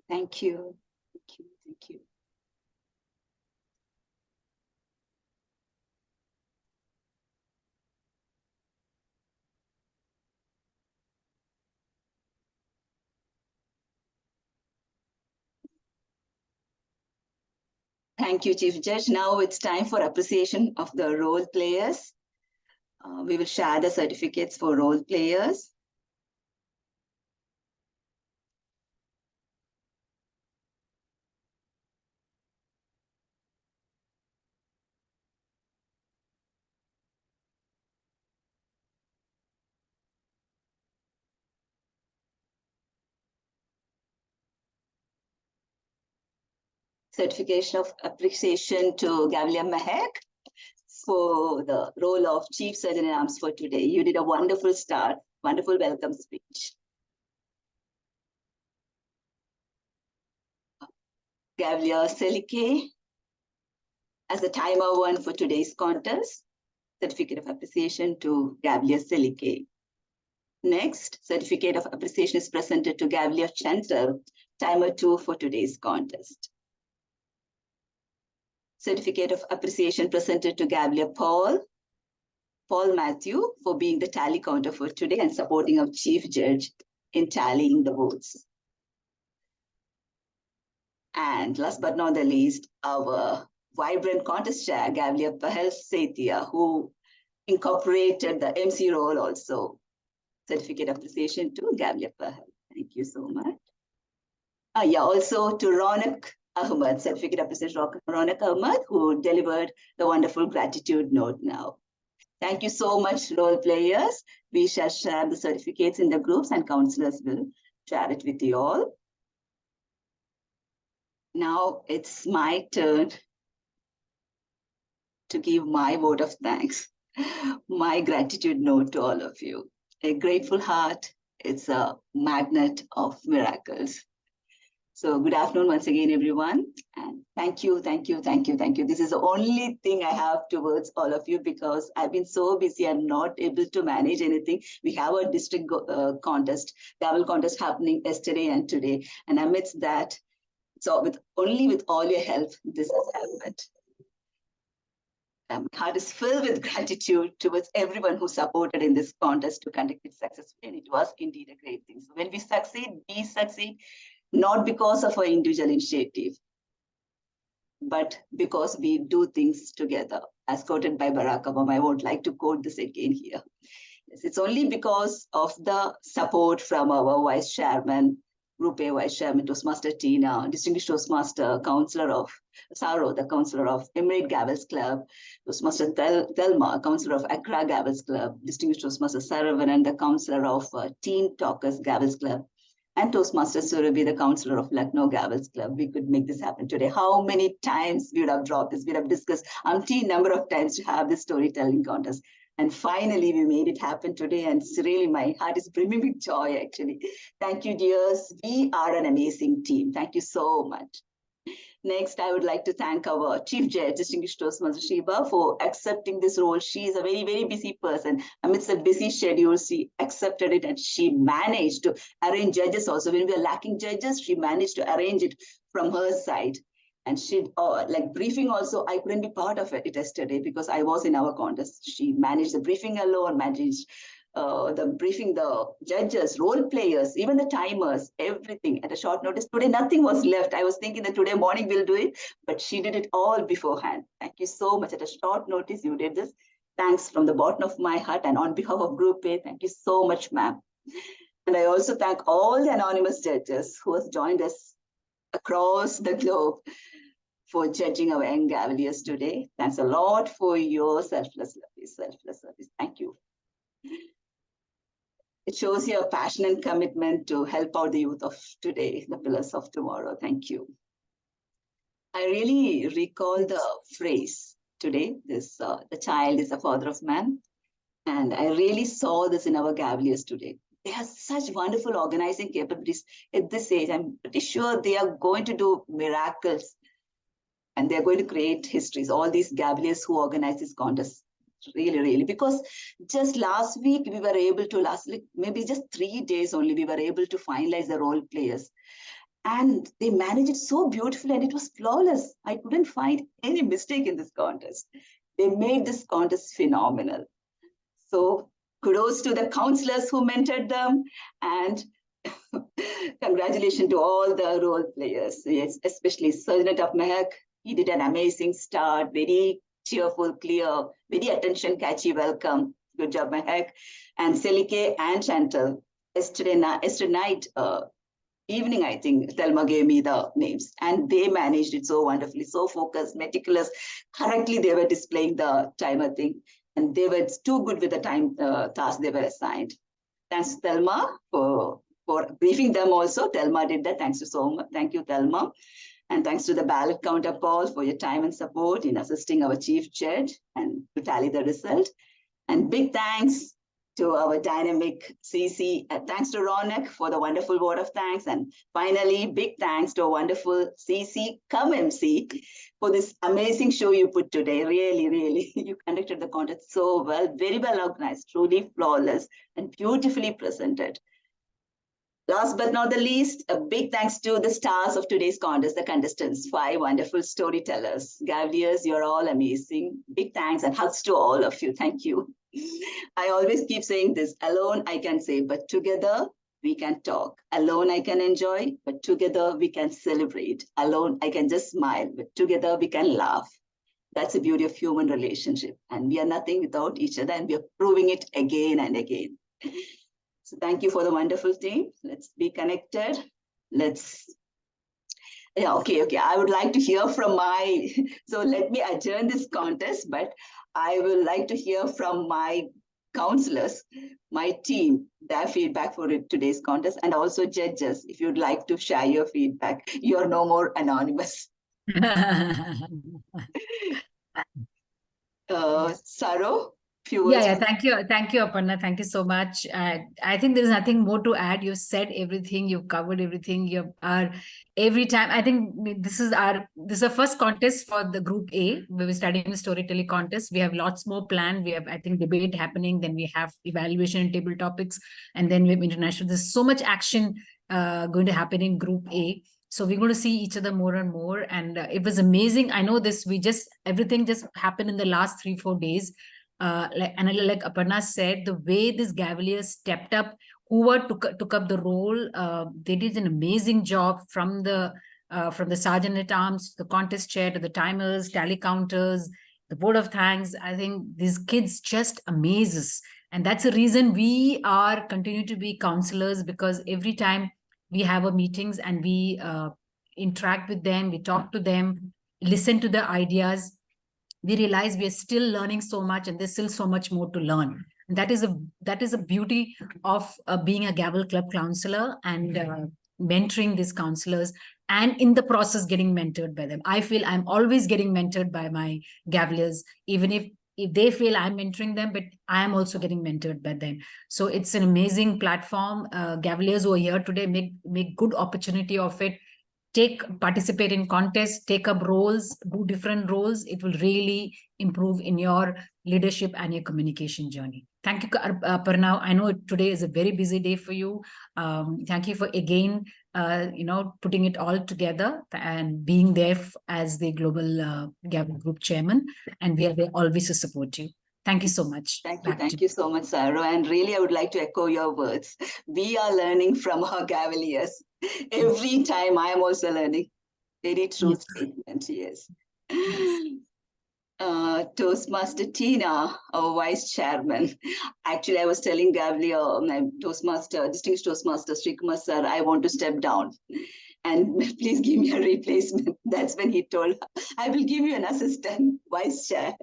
Thank you. Thank you. Thank you, Chief Judge. Now it's time for appreciation of the role players. We will share the certificates for role players. Certification of appreciation to Gavel Mahek for the role of Chief Surgeon in Arms for today. You did a wonderful start, wonderful welcome speech. Gavel Selike as the timer one for today's contest. Certificate of appreciation to Gavel Selike. Next, certificate of appreciation is presented to Gavel Chantal, timer 2 for today's contest. Certificate of appreciation presented to Gavel Paul Matthew for being the tally counter for today and supporting our Chief Judge in tallying the votes. And last but not the least, our vibrant contest chair, Gavel Pahel Setia, who incorporated the MC role also. Certificate of appreciation to Gavel Pahel. Thank you so much. Also to Ronak Ahmed, certificate of appreciation to Ronak Ahmed, who delivered the wonderful gratitude note now. Thank you so much, role players. We shall share the certificates in the groups and counselors will share it with you all. Now it's my turn to give my vote of thanks, my gratitude note to all of you. A grateful heart, it's a magnet of miracles. So good afternoon once again, everyone. And thank you. This is the only thing I have towards all of you because I've been so busy and not able to manage anything. We have a district contest, Gavel contest happening yesterday and today. And amidst that, so only with all your help, this has happened. My heart is filled with gratitude towards everyone who supported in this contest to conduct it successfully. And it was indeed a great thing. So when we succeed not because of our individual initiative, but because we do things together, as quoted by Barack Obama. I won't like to quote this again here. Yes, it's only because of the support from our Vice Chairman, Group A Vice Chairman, Toastmaster Tina, Distinguished Toastmaster, Councillor of Saro, the Councillor of Emirates Gavels Club, Toastmaster Thelma, Councillor of ACCRA Gavels Club, Distinguished Toastmaster Saravanan, the Councillor of Teen Talkers Gavels Club, and Toastmaster Surabhi, the Councillor of Lucknow Gavels Club. We could make this happen today. How many times we would have dropped this? We would have discussed umpteen number of times to have this storytelling contest. And finally, we made it happen today. And it's really, my heart is brimming with joy, actually. Thank you, dears. We are an amazing team. Thank you so much. Next, I would like to thank our Chief Judge, Distinguished Toastmaster Sheba, for accepting this role. She is a very, very busy person. Amidst a busy schedule, she accepted it and she managed to arrange judges also. When we were lacking judges, she managed to arrange it from her side. And she, like briefing also, I couldn't be part of it yesterday because I was in our contest. She managed the briefing alone, managed the briefing, the judges, role players, even the timers, everything at a short notice. Today, nothing was left. I was thinking that today morning we'll do it, but she did it all beforehand. Thank you so much. At a short notice, you did this. Thanks from the bottom of my heart and on behalf of Group A, thank you so much, ma'am. And I also thank all the anonymous judges who have joined us across the globe for judging our young Gaveliers today. Thanks a lot for your selfless service. Thank you. It shows your passion and commitment to help out the youth of today, the pillars of tomorrow. Thank you. I really recall the phrase today, this the child is the father of man. And I really saw this in our Gaveliers today. They have such wonderful organizing capabilities at this age. I'm pretty sure they are going to do miracles and they're going to create histories. All these Gaveliers who organize this contest. Really, because just last week we were able to, maybe just 3 days only, we were able to finalize the role players. And they managed it so beautifully and it was flawless. I couldn't find any mistake in this contest. They made this contest phenomenal. So kudos to the counselors who mentored them and congratulations to all the role players. Yes, especially Zenith of Mehak. He did an amazing start, very cheerful, clear, very attention-catchy welcome. Good job, Mehak. And Selike and Chantal. Yesterday night, evening, I think, Thelma gave me the names. And they managed it so wonderfully, so focused, meticulous. Correctly, they were displaying the timer thing. And they were too good with the time task they were assigned. Thanks, Thelma, for briefing them also. Thelma did that. Thanks so much. Thank you, Thelma. And thanks to the ballot counter, Paul, for your time and support in assisting our chief judge and to tally the result. And big thanks to our dynamic CC. Thanks to Ronak for the wonderful word of thanks. And finally, big thanks to a wonderful CC come MC for this amazing show you put today. Really, really, you conducted the contest so well, very well organized, truly flawless and beautifully presented. Last but not the least, a big thanks to the stars of today's contest, the contestants, 5 wonderful storytellers. Gaveliers, you're all amazing. Big thanks and hugs to all of you. Thank you. I always keep saying this, alone I can say, but together we can talk. Alone I can enjoy, but together we can celebrate. Alone I can just smile, but together we can laugh. That's the beauty of human relationship. And we are nothing without each other, and we are proving it again and again. So thank you for the wonderful team. Let's be connected. Okay. I would like to hear from so let me adjourn this contest, but I would like to hear from my counselors, my team, their feedback for today's contest, and also judges, if you'd like to share your feedback. You're no more anonymous. Saro? Thank you, Aparna. Thank you so much. I think there's nothing more to add. You said everything. You've covered everything. Every time. I think this is the first contest for the Group A. We were studying the storytelling contest. We have lots more planned. We have, I think, debate happening. Then we have evaluation and table topics, and then we have international. There's so much action going to happen in Group A. So we're going to see each other more and more, and it was amazing. I know this. Everything just happened in the last 3-4 days. Like Aparna said, the way this Gaveliers stepped up, whoever took up the role, they did an amazing job from the sergeant at arms, the contest chair, to the timers, tally counters, the board of thanks. I think these kids just amazes, and that's the reason we are continue to be counselors, because every time we have our meetings and we interact with them, we talk to them, listen to the ideas, we realize we are still learning so much, and there's still so much more to learn. And that is a beauty of being a Gavel Club counselor and mentoring these counselors, and in the process getting mentored by them. I feel I'm always getting mentored by my Gaveliers, even if they feel I'm mentoring them, but I am also getting mentored by them. So it's an amazing platform. Gaveliers who are here today make good opportunity of it. Participate in contests, take up roles, do different roles. It will really improve in your leadership and your communication journey. Thank you, Aparna. I know today is a very busy day for you. Thank you for again, putting it all together and being there as the Global Gavel Group Chairman. And we are there always to support you. Thank you so much. Thank you so much, Sarah. And really, I would like to echo your words. We are learning from our Gaveliers. Every time I am also learning. Very true statement, yes. Toastmaster Tina, our Vice Chairman. Actually, I was telling Gavelier, my distinguished Toastmaster Sri Kumar sir, I want to step down. And please give me a replacement. That's when he told her, I will give you an assistant vice chair.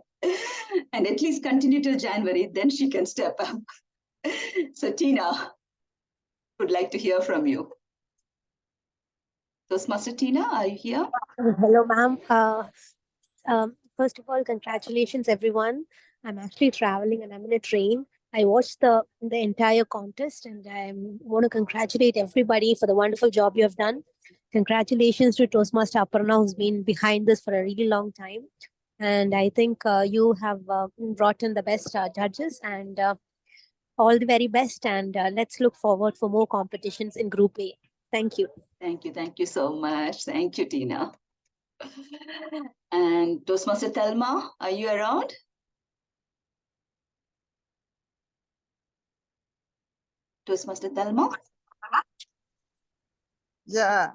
And at least continue till January, then she can step up. So Tina, would like to hear from you. Toastmaster Tina, are you here? Hello, ma'am. First of all, congratulations, everyone. I'm actually traveling and I'm in a train. I watched the entire contest, and I want to congratulate everybody for the wonderful job you have done. Congratulations to Toastmaster Aparna, who's been behind this for a really long time. And I think you have brought in the best judges, and all the very best. And let's look forward for more competitions in Group A. Thank you. Thank you so much. Thank you, Tina. And Toastmaster Thelma, are you around? Toastmaster Thelma? Yeah.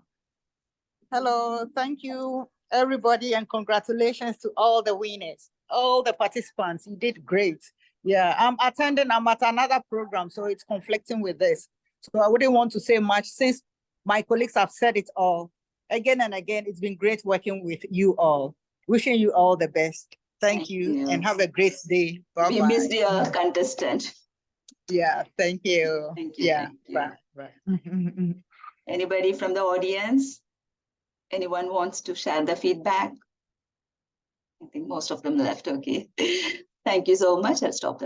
Hello, thank you, everybody, and congratulations to all the winners, all the participants. You did great. Yeah, I'm at another program, so it's conflicting with this. So I wouldn't want to say much since my colleagues have said it all. Again and again, it's been great working with you all. Wishing you all the best. Thank you, and have a great day. Bye-bye. We missed your contestant. Yeah, thank you. Thank you. Yeah, thank you. bye. Anybody from the audience? Anyone wants to share the feedback? I think most of them left. Okay. Thank you so much. I'll stop there.